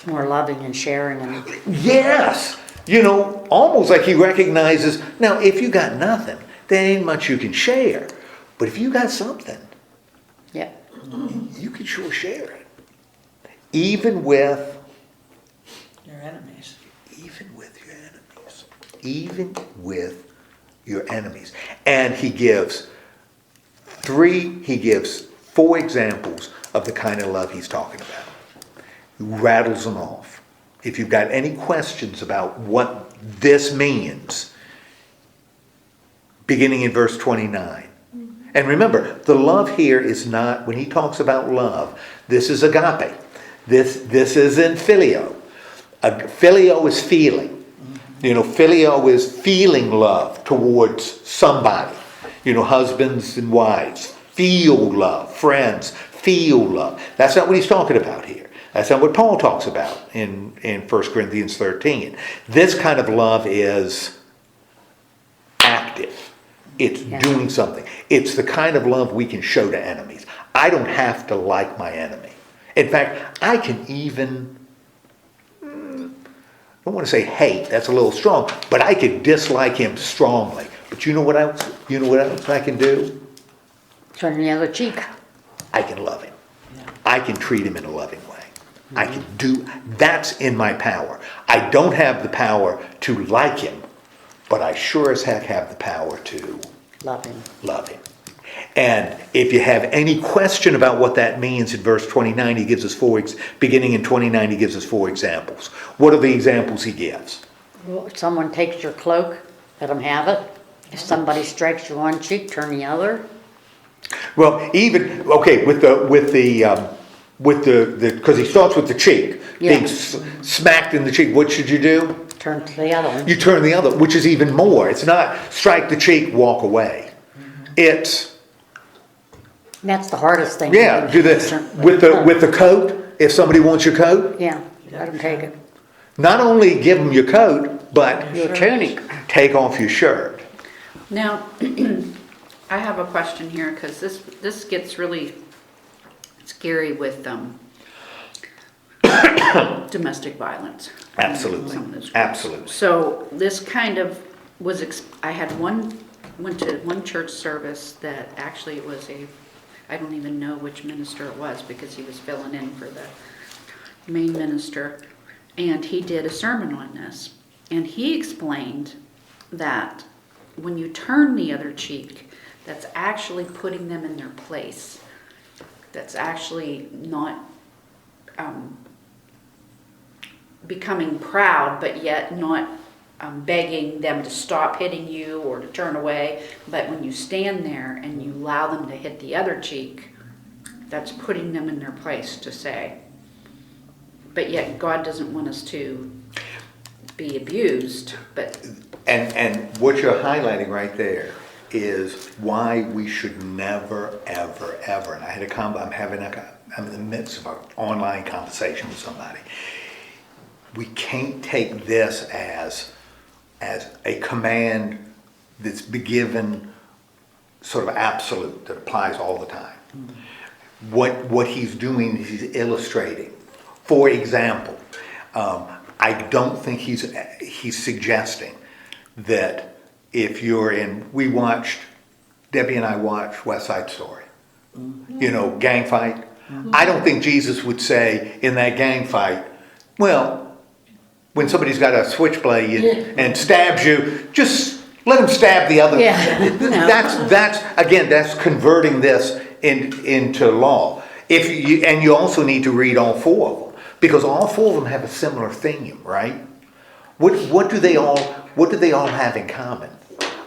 more loving and sharing.
Yes! Almost like he recognizes, now, if you got nothing, there ain't much you can share. But if you got something,
yeah,
you can sure share it. Even with
Your enemies.
Even with your enemies. Even with your enemies. And he gives 4 examples of the kind of love he's talking about. He rattles them off. If you've got any questions about what this means, beginning in verse 29. And remember, the love here is not, when he talks about love, this is agape. This isn't phileo. Phileo is feeling. Phileo is feeling love towards somebody. Husbands and wives feel love. Friends feel love. That's not what he's talking about here. That's not what Paul talks about in 1 Corinthians 13. This kind of love is active. It's doing something. It's the kind of love we can show to enemies. I don't have to like my enemy. In fact, I can even, I don't want to say hate, that's a little strong, but I can dislike him strongly. But you know what else I can do?
Turn the other cheek.
I can love him. I can treat him in a loving way. I can do, that's in my power. I don't have the power to like him, but I sure as heck have the power to
Love him.
love him. And if you have any question about what that means, in verse 29, he gives us beginning in 29, he gives us 4 examples. What are the examples he gives?
Well, if someone takes your cloak, let them have it. If somebody strikes you one cheek, turn the other.
Well, even, okay, because he starts with the cheek, being smacked in the cheek, what should you do?
Turn to the other one.
You turn the other, which is even more. It's not strike the cheek, walk away. It's,
That's the hardest thing.
do this with the coat. If somebody wants your coat,
Yeah, let them take it.
not only give them your coat, but
Your tunic.
take off your shirt.
Now, I have a question here, because this gets really scary with domestic violence.
Absolutely.
Some of this.
Absolutely.
So this kind of was, went to one church service that actually was I don't even know which minister it was, because he was filling in for the main minister. And he did a sermon on this. And he explained that when you turn the other cheek, that's actually putting them in their place. That's actually not becoming proud, but yet not begging them to stop hitting you or to turn away. But when you stand there and you allow them to hit the other cheek, that's putting them in their place to say. But yet God doesn't want us to be abused, but...
And what you're highlighting right there is why we should never, ever, ever, and I had I'm in the midst of an online conversation with somebody. We can't take this as a command that's given sort of absolute, that applies all the time. What he's doing is he's illustrating. For example, I don't think he's suggesting that if you're in, Debbie and I watched West Side Story, gang fight. I don't think Jesus would say in that gang fight, well, when somebody's got a switchblade and stabs you, just let him stab the other.
Yeah.
That's converting this into law. And you also need to read all 4 of them, because all 4 of them have a similar theme, right? What do they all have in common?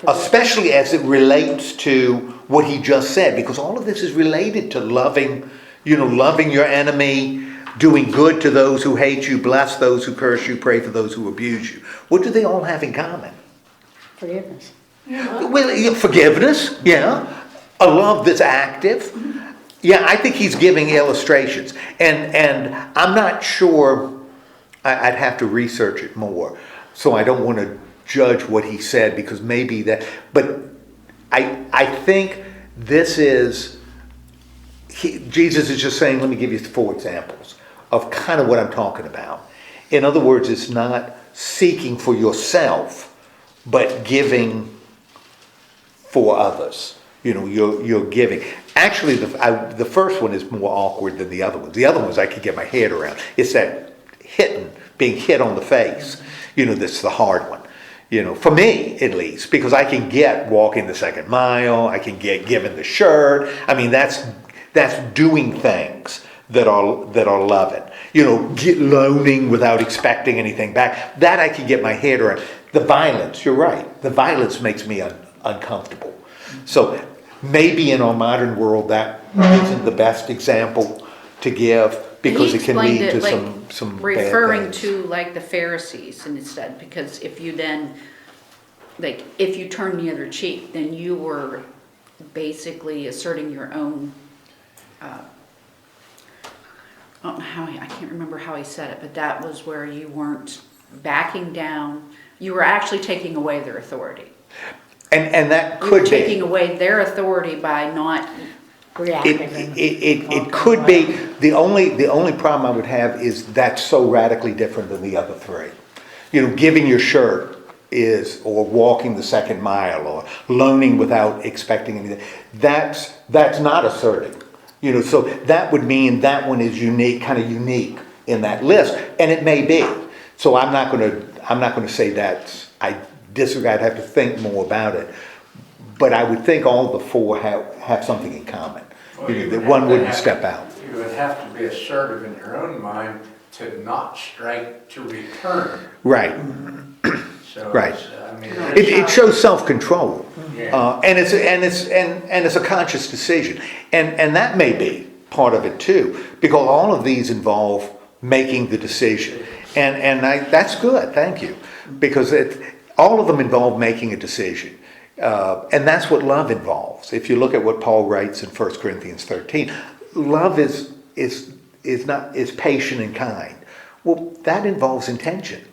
Especially as it relates to what he just said, because all of this is related to loving your enemy, doing good to those who hate you, bless those who curse you, pray for those who abuse you. What do they all have in common?
Forgiveness.
Well, forgiveness, yeah. A love that's active. Yeah, I think he's giving illustrations. And I'm not sure, I'd have to research it more, so I don't want to judge what he said, because maybe that, but I think this is, Jesus is just saying, let me give you 4 examples of kind of what I'm talking about. In other words, it's not seeking for yourself, but giving for others. You're giving. Actually, the first one is more awkward than the other ones. The other ones I could get my head around. It's that being hit on the face. That's the hard one. For me at least, because I can get walking the second mile, I can get given the shirt. I mean, that's That's doing things that are loving. Loaning without expecting anything back. That I can get my head around. The violence, you're right. The violence makes me uncomfortable. So maybe in our modern world that isn't the best example to give because it can lead to some bad
referring
things.
to like the Pharisees instead, because if you then, like, if you turn the other cheek, then you were basically asserting your own, I don't know how I can't remember how he said it, but that was where you weren't backing down. You were actually taking away their authority.
And that
You were
could
taking
be.
away their authority by not.
reacting.
It could be. The only problem I would have is that's so radically different than the other three. Giving your shirt or walking the second mile or loaning without expecting anything. That's not asserting. So that would mean that one is unique, kind of unique in that list, and it may be. So I'm not going to say that. I disagree. I'd have to think more about it. But I would think all the four have something in common. That one wouldn't step out.
You would have to be assertive in your own mind to not strike to return.
Right.
So
Right.
it's,
It shows self-control,
Yeah.
and it's a conscious decision, and that may be part of it too, because all of these involve making the decision, and that's good. Thank you, because all of them involve making a decision. And that's what love involves. If you look at what Paul writes in 1 Corinthians 13, love is patient and kind. Well, that involves intention.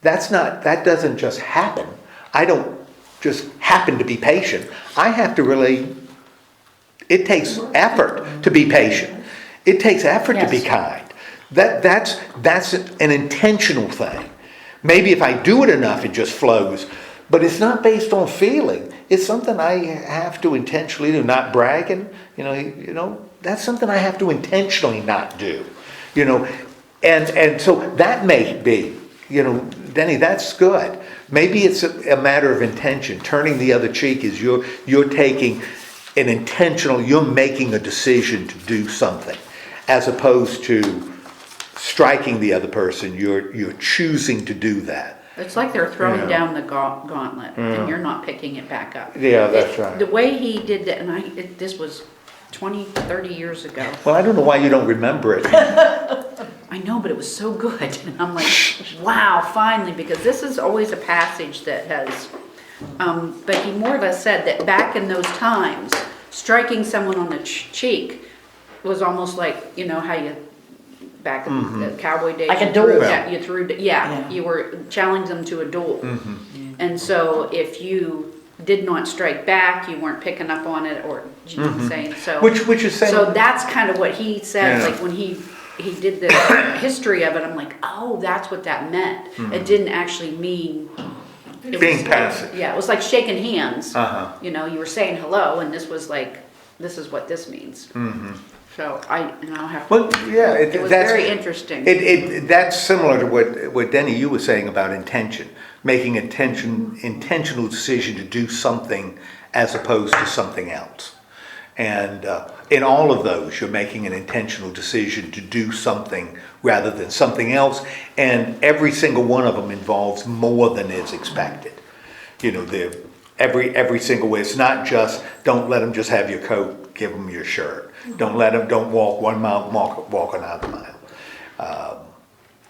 That doesn't just happen. I don't just happen to be patient. I have to really, it takes effort to be patient. It takes effort to be
Yes.
kind. That's an intentional thing. Maybe if I do it enough, it just flows. But it's not based on feeling. It's something I have to intentionally do. Not bragging, that's something I have to intentionally not do. And so that may be, Denny, that's good. Maybe it's a matter of intention. Turning the other cheek is you're taking an intentional, you're making a decision to do something, as opposed to striking the other person. You're choosing to do that.
It's like they're throwing
Yeah.
down the gauntlet, and you're not picking it back up.
Yeah, that's right.
The way he did that, and this was 20, 30 years ago.
Well, I don't know why you don't remember it.
I know, but it was so good. And I'm like, wow, finally, because this is always a passage that has, but he more or less said that back in those times, striking someone on the cheek was almost like, how you, back in the cowboy days.
Like a
you threw-
duel.
Yeah, you threw,
Yeah.
you were challenging them to a duel. And so if you did not strike back, you weren't picking up on it, or, you know what I'm saying? So.
Which is saying.
So that's kind of what he said,
Yeah.
like when he did the history of it, I'm like, oh, that's what that meant. It didn't actually mean. It
Being
was-
passive.
Yeah, it was like shaking hands.
Uh-huh.
You were saying hello, and this was like, this is what this means. So I'll have to.
Well, yeah,
It was very interesting.
That's similar to what Denny, you were saying about intention, making intentional decision to do something as opposed to something else. And in all of those, you're making an intentional decision to do something rather than something else. And every single one of them involves more than is expected. Every single way. It's not just, don't let them just have your coat, give them your shirt. Don't walk 1 mile, walk another mile.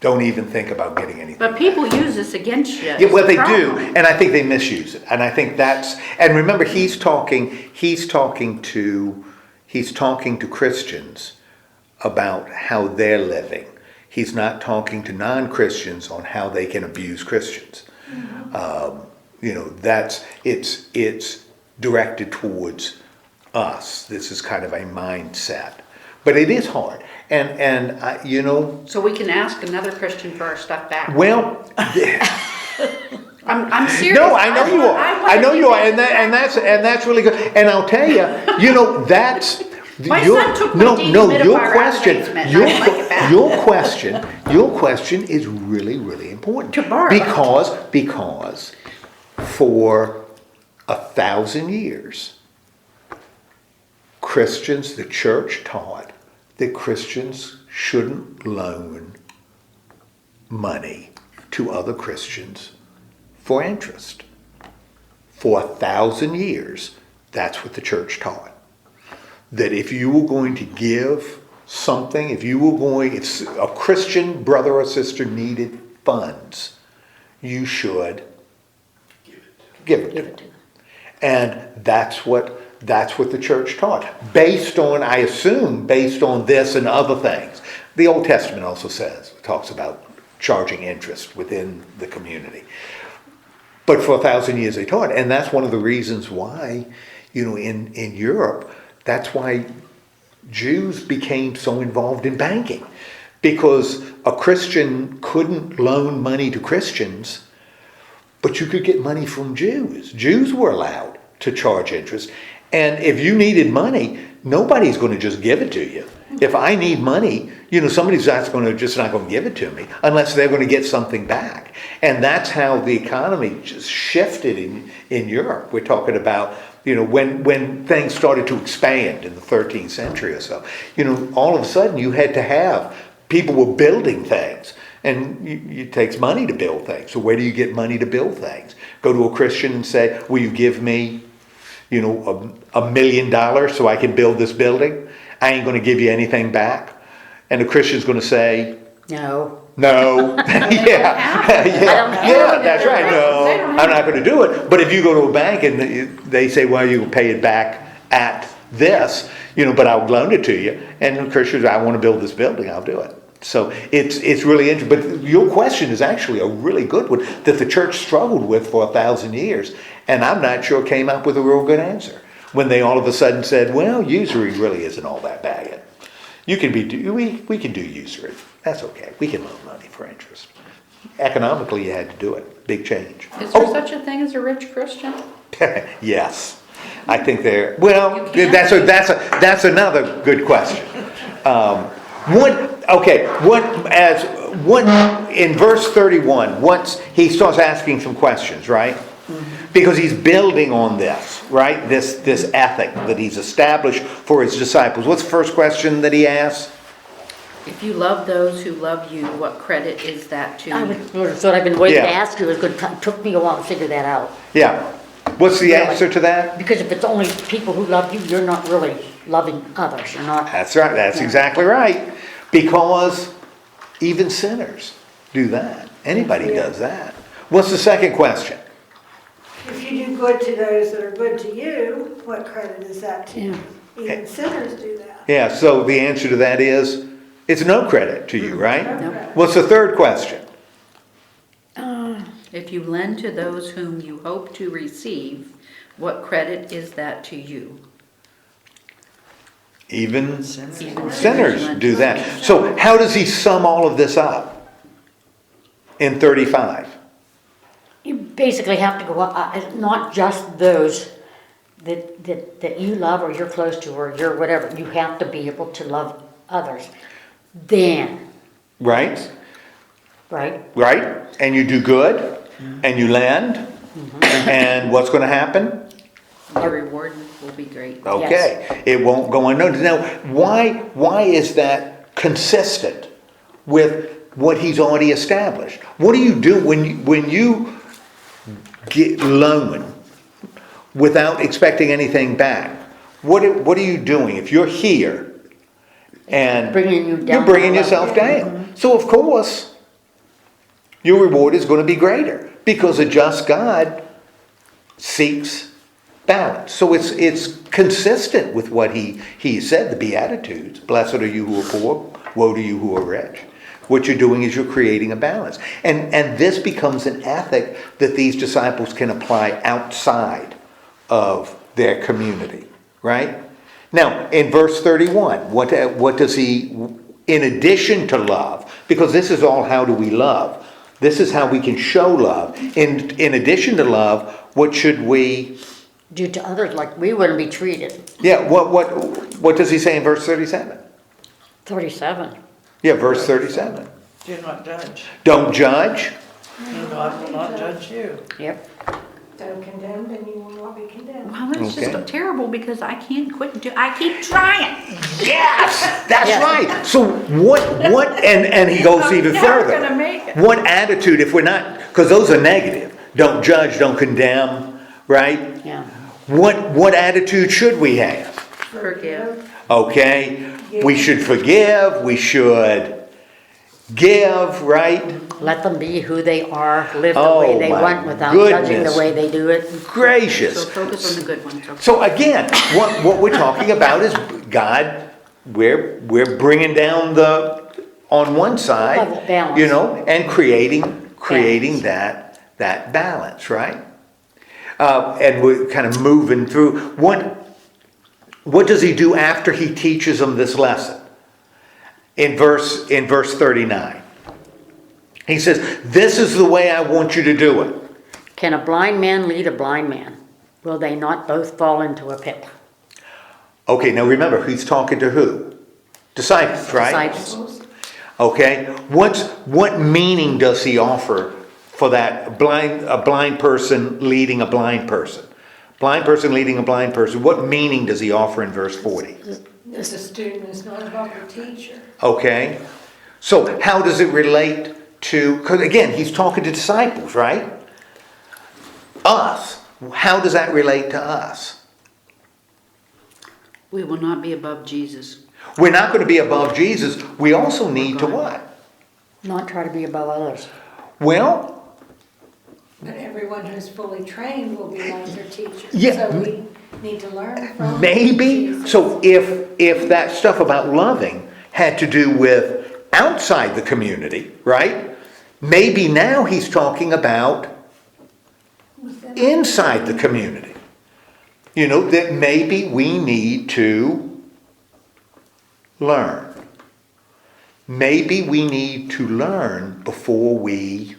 Don't even think about getting anything.
But people use this against you.
Yeah,
It's
well,
a
they do,
problem.
and I think they misuse it. And I think and remember, he's talking to Christians about how they're living. He's not talking to non-Christians on how they can abuse Christians. It's directed towards us. This is kind of a mindset, but it is hard. And
So we can ask another Christian for our stuff back.
well.
I'm serious.
No, I know you are.
want
I know
to
you
be
are, and that's really good. And I'll tell you, that's
My son took my dehumidifier
your
out of the
question.
basement, and I didn't like it back.
Your question is really, really important
To borrow.
because for 1,000 years, Christians, the church taught that Christians shouldn't loan money to other Christians for interest. For 1,000 years, that's what the church taught. That if you were going to give something, if a Christian brother or sister needed funds, you should give it to them. And that's what the church taught. I assume, based on this and other things. The Old Testament also talks about charging interest within the community. But for 1,000 years they taught, and that's one of the reasons why, in Europe, that's why Jews became so involved in banking. Because a Christian couldn't loan money to Christians, but you could get money from Jews. Jews were allowed to charge interest. And if you needed money, nobody's going to just give it to you. If I need money, somebody's just not going to give it to me unless they're going to get something back. And that's how the economy just shifted in Europe. We're talking about, when things started to expand in the 13th century or so, all of a sudden you had to have, people were building things. And it takes money to build things. So where do you get money to build things? Go to a Christian and say, will you give me, $1 million so I can build this building? I ain't going to give you anything back. And the Christian's going to say,
No.
no. yeah, that's right. No, I'm not going to do it. But if you go to a bank and they say, well, you can pay it back at this, but I'll loan it to you. And the Christian says, I want to build this building, I'll do it. So it's really interesting. But your question is actually a really good one that the church struggled with for 1,000 years. And I'm not sure came up with a real good answer. When they all of a sudden said, well, usury really isn't all that bad. We can do usury. That's okay. We can loan money for interest. Economically, you had to do it. Big change.
Is there such a thing as a rich Christian?
Yes. I think that's another good question. In verse 31, he starts asking some questions, right? Because he's building on this, right? This ethic that he's established for his disciples. What's the first question that he asks?
If you love those who love you, what credit is that to you?
That's what I've been waiting to
Yeah.
ask you. It took me a while to figure that out.
Yeah. What's the answer to that?
Because if it's only people who love you, you're not really loving others. You're not.
That's right. That's exactly right. Because even sinners do that. Anybody does that. What's the second question?
If you do good to those that are good to you, what credit is that to you? Even sinners do that.
Yeah, so the answer to that is, it's no credit to you, right?
No.
What's the third question?
If you lend to those whom you hope to receive, what credit is that to you?
Even
Even
sinners do that. So how does he sum all of this up in 35?
You basically have to go up, not just those that you love or you're close to or you're whatever. You have to be able to love others. Then,
Right?
right?
Right? And you do good, and you lend, and what's going to happen?
The reward will be great.
Okay, it won't go unnoticed. Now, why is that consistent with what he's already established? What do you do when you get loan without expecting anything back? What are you doing if you're here and
Bringing you down
you're bringing
to a
yourself
level.
down? So of course, your reward is going to be greater because a just God seeks balance. So it's consistent with what he said, the Beatitudes. Blessed are you who are poor, woe to you who are rich. What you're doing is you're creating a balance. And this becomes an ethic that these disciples can apply outside of their community, right? Now, in verse 31, what does he, in addition to love, because this is all how do we love, this is how we can show love. In addition to love, what should we
Do to others like we wouldn't be treated.
Yeah, what does he say in verse 37?
37.
Yeah, verse 37.
Do not judge.
Don't judge.
And God will not judge you.
Yep.
so condemned, and you will not be condemned.
Well, it's
Okay.
just terrible because I can't quit until I keep trying.
Yes, that's
Yes.
right. So what, and he goes even
never
further.
gonna make it.
What attitude, if we're not, because those are negative, don't judge, don't condemn, right?
Yeah.
What attitude should we have?
Forgive.
Okay, we should forgive, we should give, right?
Let them be who they are, live the
Oh,
way they
my
want without judging
goodness.
the way they do it.
So
Gracious.
focus on the good ones. Okay.
So again, what we're talking about is God, we're bringing down on one side,
Level balance.
you know, and creating that balance, right? And we're kind of moving through. What does he do after he teaches them this lesson? In verse 39. He says, this is the way I want you to do it.
Can a blind man lead a blind man? Will they not both fall into a pit?
Okay, now remember, he's talking to who? Disciples, right?
Disciples.
Okay, what meaning does he offer for that a blind person leading a blind person? Blind person leading a blind person, what meaning does he offer in verse 40?
The student is not above the teacher.
Okay, so how does it relate to, because again, he's talking to disciples, right? Us, how does that relate to us?
We will not be above Jesus.
We're not going to be above Jesus, we also need to what?
Not try to be above others.
Well,
But everyone who's fully trained will be like their teacher.
Yeah.
So we need to learn from
maybe,
Jesus.
so if that stuff about loving had to do with outside the community, right? Maybe now he's talking about
Within-
inside the community. You know, that maybe we need to learn. Maybe we need to learn before we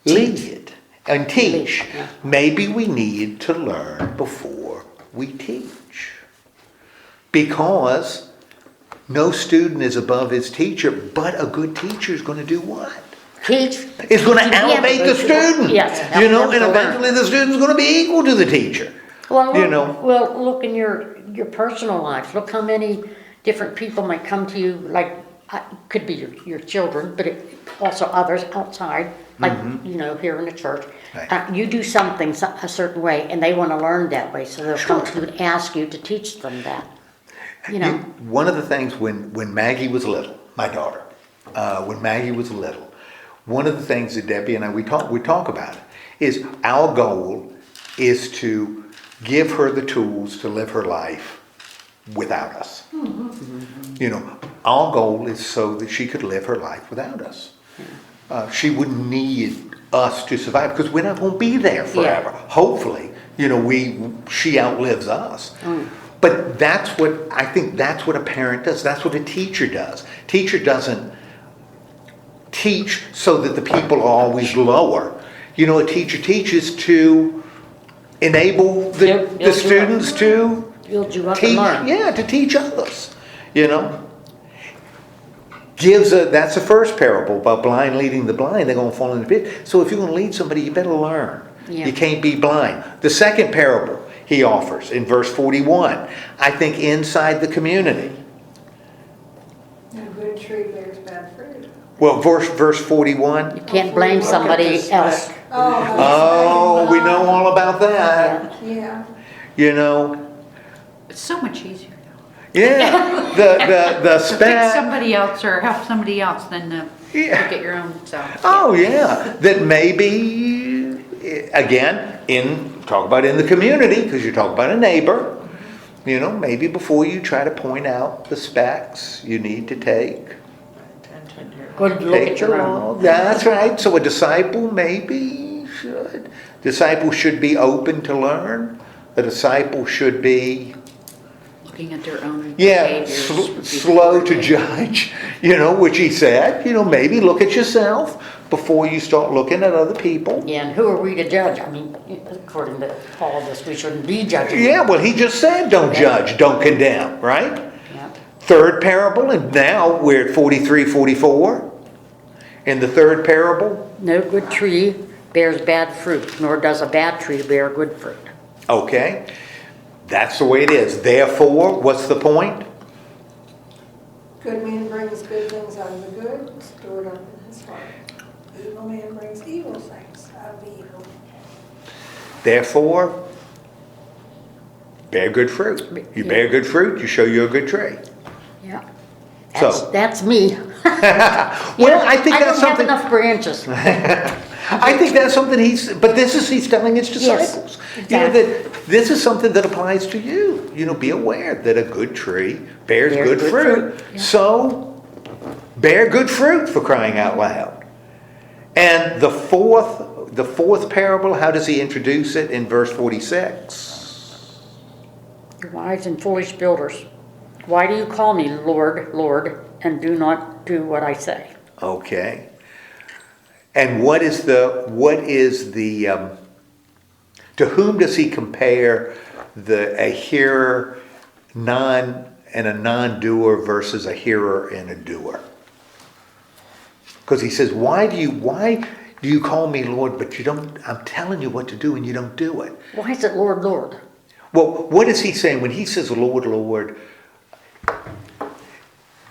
lead and teach.
Yeah.
Maybe we need to learn before we teach. Because no student is above his teacher, but a good teacher is going to do what?
Teach.
Is going to
Yeah,
elevate the student.
Yes. help
You know,
them
and
to learn.
eventually the student's going to be equal to the teacher.
Well,
you
look,
know.
well, look in your personal life. Look how many different people might come to you, like, could be your children, but also others outside, like, you know, here in the church.
Right.
You do something a certain way, and they want to learn that way, so they'll come
Sure.
to you and ask you to teach them that. You know,
One of the things when Maggie was little, my daughter, when Maggie was little, one of the things that Debbie and I, we talk about it, is our goal is to give her the tools to live her life without us. You know, our goal is so that she could live her life without us. She wouldn't need us to survive because we're not going to be there forever. Hopefully, you know, she outlives us. But I think that's what a parent does. That's what a teacher does. Teacher doesn't teach so that the people are always lower. You know, a teacher teaches to enable
Build
the
you
students to
build you up and
teach,
learn.
yeah, to teach others, you know. That's the first parable about blind leading the blind. They're going to fall in the pit. So if you're going to lead somebody, you better learn.
Yeah.
You can't be blind. The second parable he offers in verse 41, I think inside the community.
A good tree bears bad fruit.
Well, verse 41.
You can't blame somebody else.
Oh, we know all about that.
Yeah.
You know,
It's so much easier
yeah, the
to pick
speck.
somebody else or help somebody else than to
Yeah.
look at your own self.
Oh, yeah, that maybe, again, talk about in the community, because you talk about a neighbor, you know, maybe before you try to point out the specks, you need to take
Good look at your own.
That's right, so a disciple maybe should. Disciple should be open to learn. A disciple should be,
Looking at their own
yeah,
behaviors.
slow to judge, you know, which he said, you know, maybe look at yourself before you start looking at other people.
Yeah, and who are we to judge? I mean, according to all of this, we shouldn't be judging.
Yeah, well, he just said, don't judge, don't condemn, right?
Yeah.
Third parable, and now we're at 43, 44. In the third parable,
No good tree bears bad fruit, nor does a bad tree bear good fruit.
Okay? That's the way it is. Therefore, what's the point?
Good man brings good things out of the good, stored up in his heart. Evil man brings evil things out of the evil.
Therefore, bear good fruit. You bear good fruit, you show you're a good tree.
Yeah.
So-
That's me.
Well, I think that's
I don't have
something.
enough branches.
I think that's something he's telling his disciples.
Yes,
You know,
exactly.
that this is something that applies to you. You know, be aware that a good tree bears good fruit.
Yeah.
So, bear good fruit, for crying out loud. And the fourth parable, how does he introduce it in verse 46?
You wise and foolish builders, why do you call me Lord, Lord, and do not do what I say?
Okay. And what is the to whom does he compare a hearer and a non-doer versus a hearer and a doer? Because he says, why do you call me Lord, but you don't, I'm telling you what to do and you don't do it?
Why is it Lord, Lord?
Well, what is he saying when he says Lord, Lord?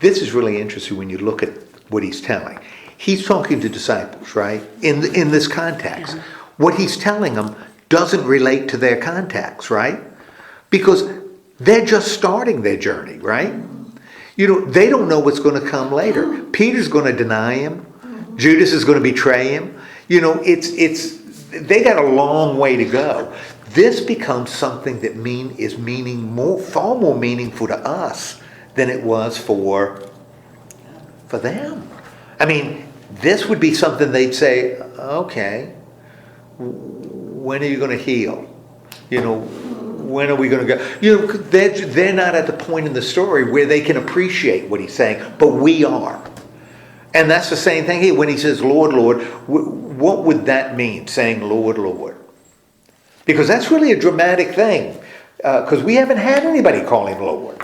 This is really interesting when you look at what he's telling. He's talking to disciples, right? In this context. What he's telling them doesn't relate to their context, right? Because they're just starting their journey, right? You know, they don't know what's going to come later. Peter's going to deny him. Judas is going to betray him. You know, they got a long way to go. This becomes something that far more meaningful to us than it was for them. I mean, this would be something they'd say, okay, when are you going to heal? You know, when are we going to go? You know, they're not at the point in the story where they can appreciate what he's saying, but we are. And that's the same thing here. When he says, Lord, Lord, what would that mean, saying, Lord, Lord? Because that's really a dramatic thing, because we haven't had anybody call him Lord.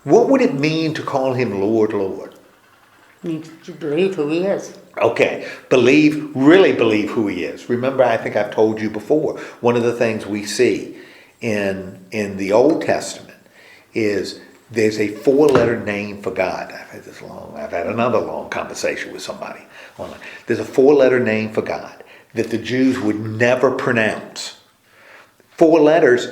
What would it mean to call him Lord, Lord?
You need to believe who he is.
Okay, really believe who he is. Remember, I think I've told you before, one of the things we see in the Old Testament is there's a 4-letter name for God. I've had another long conversation with somebody. There's a 4-letter name for God that the Jews would never pronounce. 4 letters,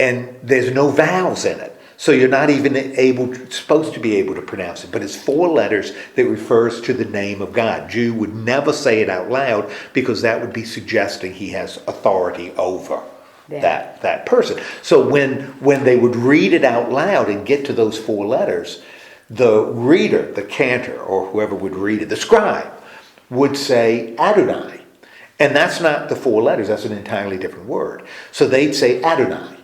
and there's no vowels in it. So you're not even supposed to be able to pronounce it. But it's 4 letters that refers to the name of God. Jew would never say it out loud because that would be suggesting he has authority over that person. So when they would read it out loud and get to those 4 letters, the reader, the cantor, or whoever would read it, the scribe, would say Adonai. And that's not the 4 letters, that's an entirely different word. So they'd say Adonai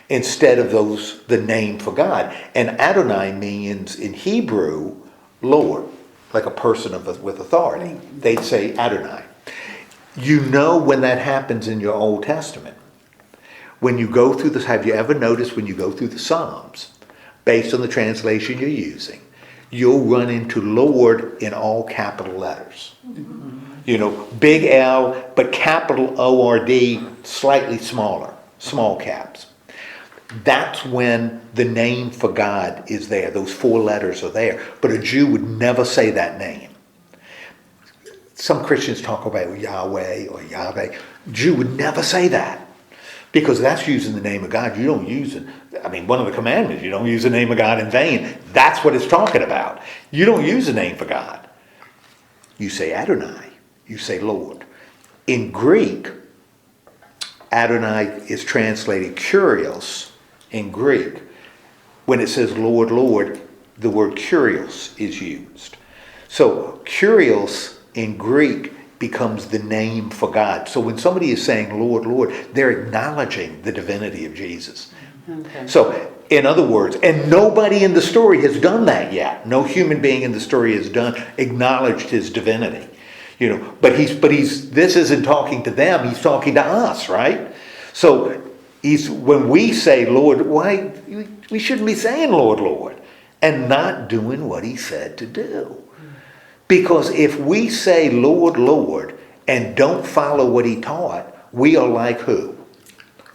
instead of the name for God. And Adonai means in Hebrew, Lord, like a person with authority. They'd say Adonai. You know when that happens in your Old Testament. When you go through this, have you ever noticed when you go through the Psalms, based on the translation you're using, you'll run into Lord in all capital letters. You know, big L, but capital O-R-D, slightly smaller, small caps. That's when the name for God is there. Those 4 letters are there. But a Jew would never say that name. Some Christians talk about Yahweh or Yahweh. Jew would never say that. Because that's using the name of God. You don't use it. I mean, one of the commandments, you don't use the name of God in vain. That's what it's talking about. You don't use the name for God. You say Adonai. You say Lord. In Greek, Adonai is translated Kyrios in Greek. When it says Lord, Lord, the word Kyrios is used. So Kyrios in Greek becomes the name for God. So when somebody is saying Lord, Lord, they're acknowledging the divinity of Jesus.
Okay.
So in other words, and nobody in the story has done that yet. No human being in the story has acknowledged his divinity. You know, but this isn't talking to them, he's talking to us, right? So when we say Lord, why we shouldn't be saying Lord, Lord, and not doing what he said to do. Because if we say Lord, Lord, and don't follow what he taught, we are like who?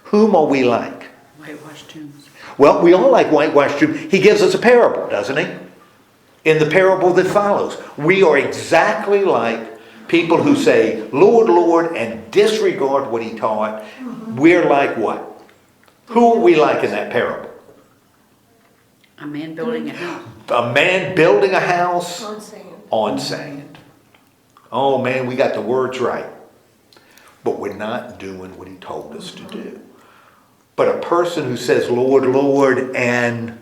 Whom are we like?
Whitewashed tombs.
Well, we all like whitewashed tombs. He gives us a parable, doesn't he? In the parable that follows, we are exactly like people who say, Lord, Lord, and disregard what he taught. We're like what? Who are we like in that parable?
A man building a house.
A man building a house
On sand.
on sand. Oh man, we got the words right. But we're not doing what he told us to do. But a person who says, Lord, Lord, and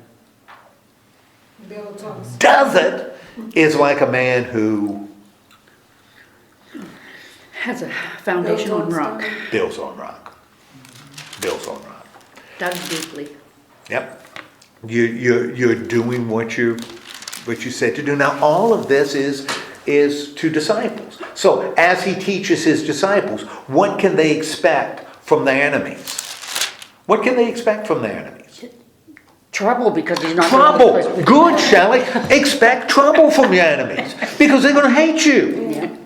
Builds on sand.
does it is like a man who
Has a foundation on rock.
builds on rock. Builds on rock.
Dug deeply.
Yep. You're doing what you said to do. Now, all of this is to disciples. So, as he teaches his disciples, what can they expect from their enemies? What can they expect from their enemies?
Trouble, because he's not.
Trouble. Good, Shelley. Expect trouble from your enemies because they're going to hate you.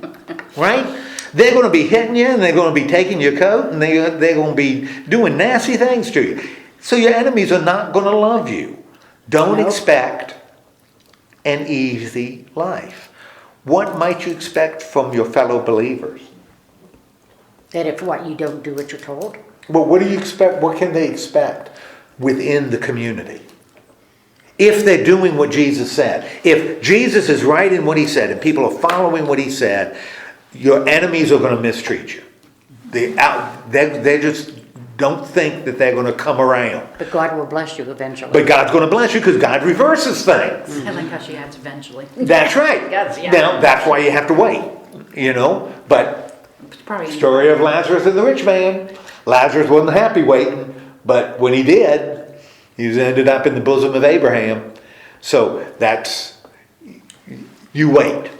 Right? They're going to be hitting you, and they're going to be taking your coat, and they're going to be doing nasty things to you. So your enemies are not going to love you. Don't
Nope.
expect an easy life. What might you expect from your fellow believers?
That if what, you don't do what you're told?
Well, what do you expect? What can they expect within the community? If they're doing what Jesus said. If Jesus is right in what he said and people are following what he said, your enemies are going to mistreat you. They just don't think that they're going to come around.
But God will bless you eventually.
But God's going to bless you because God reverses things.
I like how she adds eventually.
That's right.
Yes, yeah.
Now, that's why you have to wait, But
It's probably
story of Lazarus and the rich man. Lazarus wasn't happy waiting, but when he did, he ended up in the bosom of Abraham. So that's, you wait.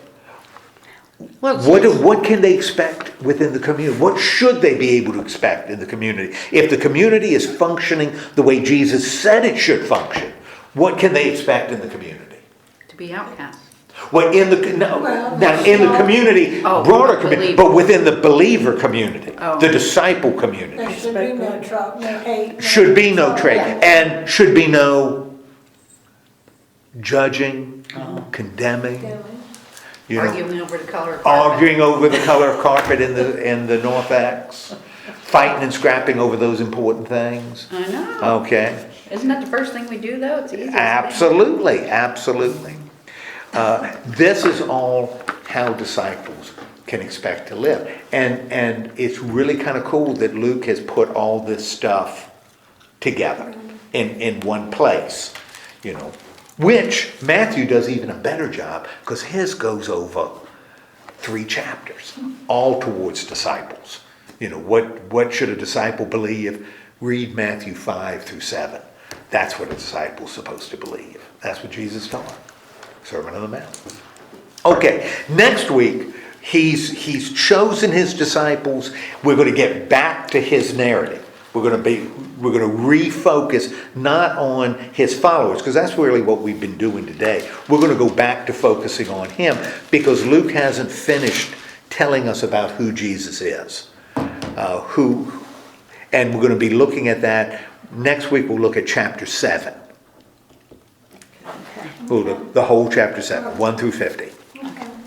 Well,
What can they expect within the community? What should they be able to expect in the community? If the community is functioning the way Jesus said it should function, what can they expect in the community?
to be outcast.
Well, in the community,
Oh,
broader community,
believer.
but within the believer community,
Oh.
the disciple community,
There should be no trouble, no hate.
should be no trade,
Yeah.
and should be no judging, condemning, you know,
Arguing over the color of carpet.
arguing over the color of carpet in the North X, fighting and scrapping over those important things.
I know.
Okay.
Isn't that the first thing we do though? It's the easiest thing.
Absolutely, absolutely. This is all how disciples can expect to live. And it's really kind of cool that Luke has put all this stuff together in one place, you know, which Matthew does even a better job because his goes over 3 chapters, all towards disciples. You know, what should a disciple believe? Read Matthew 5 through 7. That's what a disciple's supposed to believe. That's what Jesus taught. Sermon on the Mount. Okay, next week, he's chosen his disciples. We're going to get back to his narrative. We're going to refocus not on his followers, because that's really what we've been doing today. We're going to go back to focusing on him, because Luke hasn't finished telling us about who Jesus is. And we're going to be looking at that. Next week we'll look at chapter 7. We'll look the whole chapter 7, 1 through 50.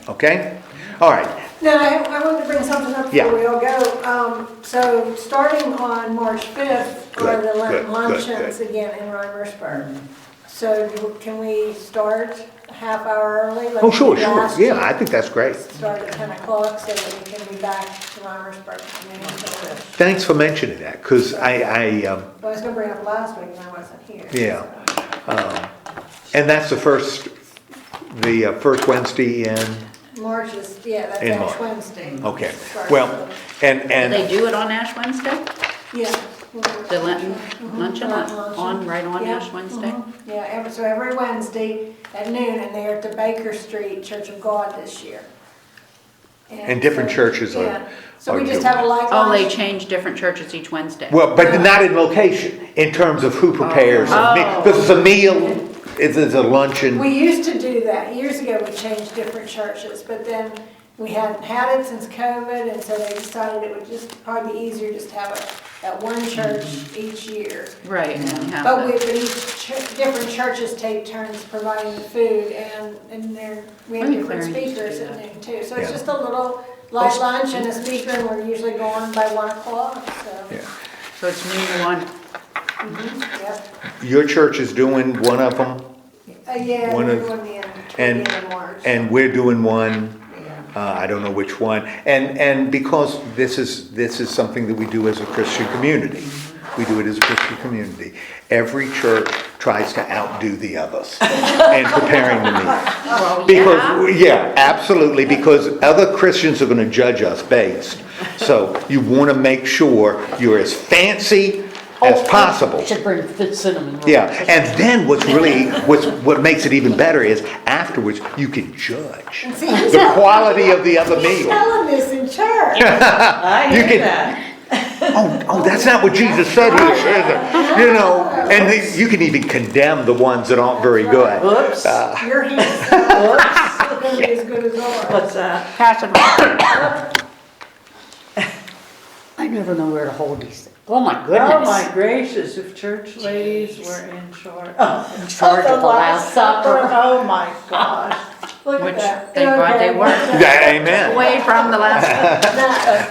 Okay? All right.
Now, I wanted to bring something up
Yeah.
before we all go. So starting on March 5th are the
Good,
luncheons
good.
again in Reimersburg. So can we start a half hour early? like
Oh, sure,
we did
sure.
last
Yeah,
year?
I think that's great.
Start at 10 o'clock so that we can be back to Reimersburg.
Thanks for mentioning that, because I
Well, I was gonna bring it up last week and I wasn't here.
yeah. And that's the first Wednesday in,
March is, yeah, that's
In
Ash
March.
Wednesday.
okay.
Starts
Well,
with-
Do they
and,
do it on Ash Wednesday?
Yeah.
The Lenten luncheon
Lenten luncheon.
on, right on
Yeah,
Ash Wednesday?
Yeah, so every Wednesday at noon, and they're at the Baker Street Church of God this year.
And different
so-
churches are-
yeah. So we
are
just
doing
have a light
Oh, they
lunch.
change different churches each Wednesday.
well, but not in location, in terms of who prepares.
Oh.
Because it's a meal, it's a luncheon.
We used to do that. Years ago, we changed different churches, but then we hadn't had it since COVID, and so they decided it would just probably be easier just to have it at one church each year.
Right. And have
But
the-
different churches take turns providing the food, and we have
I think
different
Clarion used to
speakers
do
in
that.
there too. So it's
Yeah.
just a little light lunch and a speaker, and we're usually going by 1 o'clock, so.
Yeah.
So it's noon to 1.
Yep.
Your church is doing one of them,
Yeah,
One
we're
of-
doing the end
and-
of March.
and we're doing one. I don't know which one. And because this is something that we do as a Christian community. We do it as a Christian community. Every church tries to outdo the others in preparing the meal.
Well,
Because, yeah, absolutely, because other Christians are gonna judge us based. So you wanna make sure you're as fancy as possible.
Should bring fit cinnamon rolls.
Yeah, and then what makes it even better is afterwards, you can judge
And see,
the quality of the other
he's
meal.
telling this in church.
I
You
hear
can-
that.
Oh, that's not what Jesus said here, is it? You know, and you can even condemn the ones that aren't very good.
Whoops,
Your hands
whoops,
are gonna be as good as ours.
what's that?
Pass it on.
I never know where to hold these things. Oh my
Oh my
goodness.
gracious, if church ladies were in charge. Oh,
In charge of the Last Supper.
Oh my gosh.
Look
Which,
at that.
thank God they
Okay.
weren't.
Yeah, amen.
Away from the last.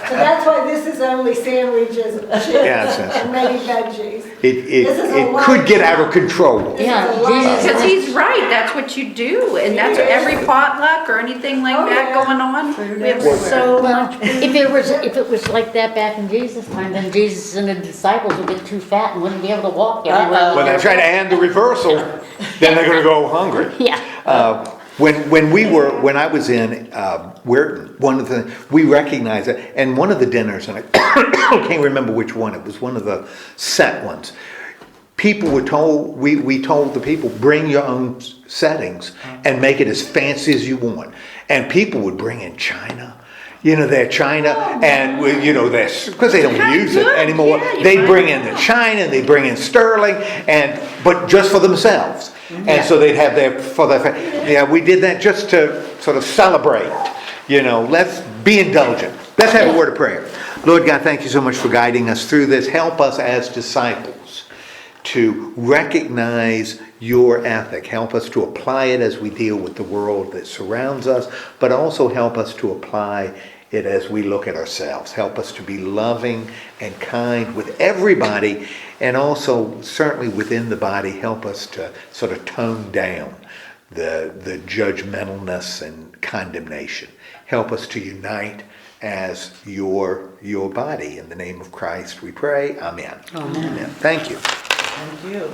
So that's why this is only sandwiches and chips
Yes,
and maybe veggies.
It
This is a
it
lot.
could get out of control.
Yeah,
This is a lot.
Because he's right, that's what you do, and that's every potluck or anything like
Oh,
that
yeah.
going on.
Food
We have
everywhere.
so much.
If it was like that back in Jesus' time, then Jesus and the disciples would get too fat and wouldn't be able to walk everywhere.
When they try to hand the reversal, then they're gonna go hungry.
Yeah.
When I was in Weirton, we recognized it, and one of the dinners, and I can't remember which one, it was one of the set ones. People were told, we told the people, bring your own settings and make it as fancy as you want. And people would bring in china, their china, and because they don't use it
good,
anymore,
yeah, you
they
find
bring in the china, they bring in sterling, but just for themselves. And so they'd have we did that just to sort of celebrate, let's be indulgent. Let's have a word of prayer. Lord God, thank you so much for guiding us through this. Help us as disciples to recognize your ethic. Help us to apply it as we deal with the world that surrounds us, but also help us to apply it as we look at ourselves. Help us to be loving and kind with everybody, and also certainly within the body, help us to sort of tone down the judgmentalness and condemnation. Help us to unite as your body. In the name of Christ we pray. Amen. Amen. Thank you.
Thank you.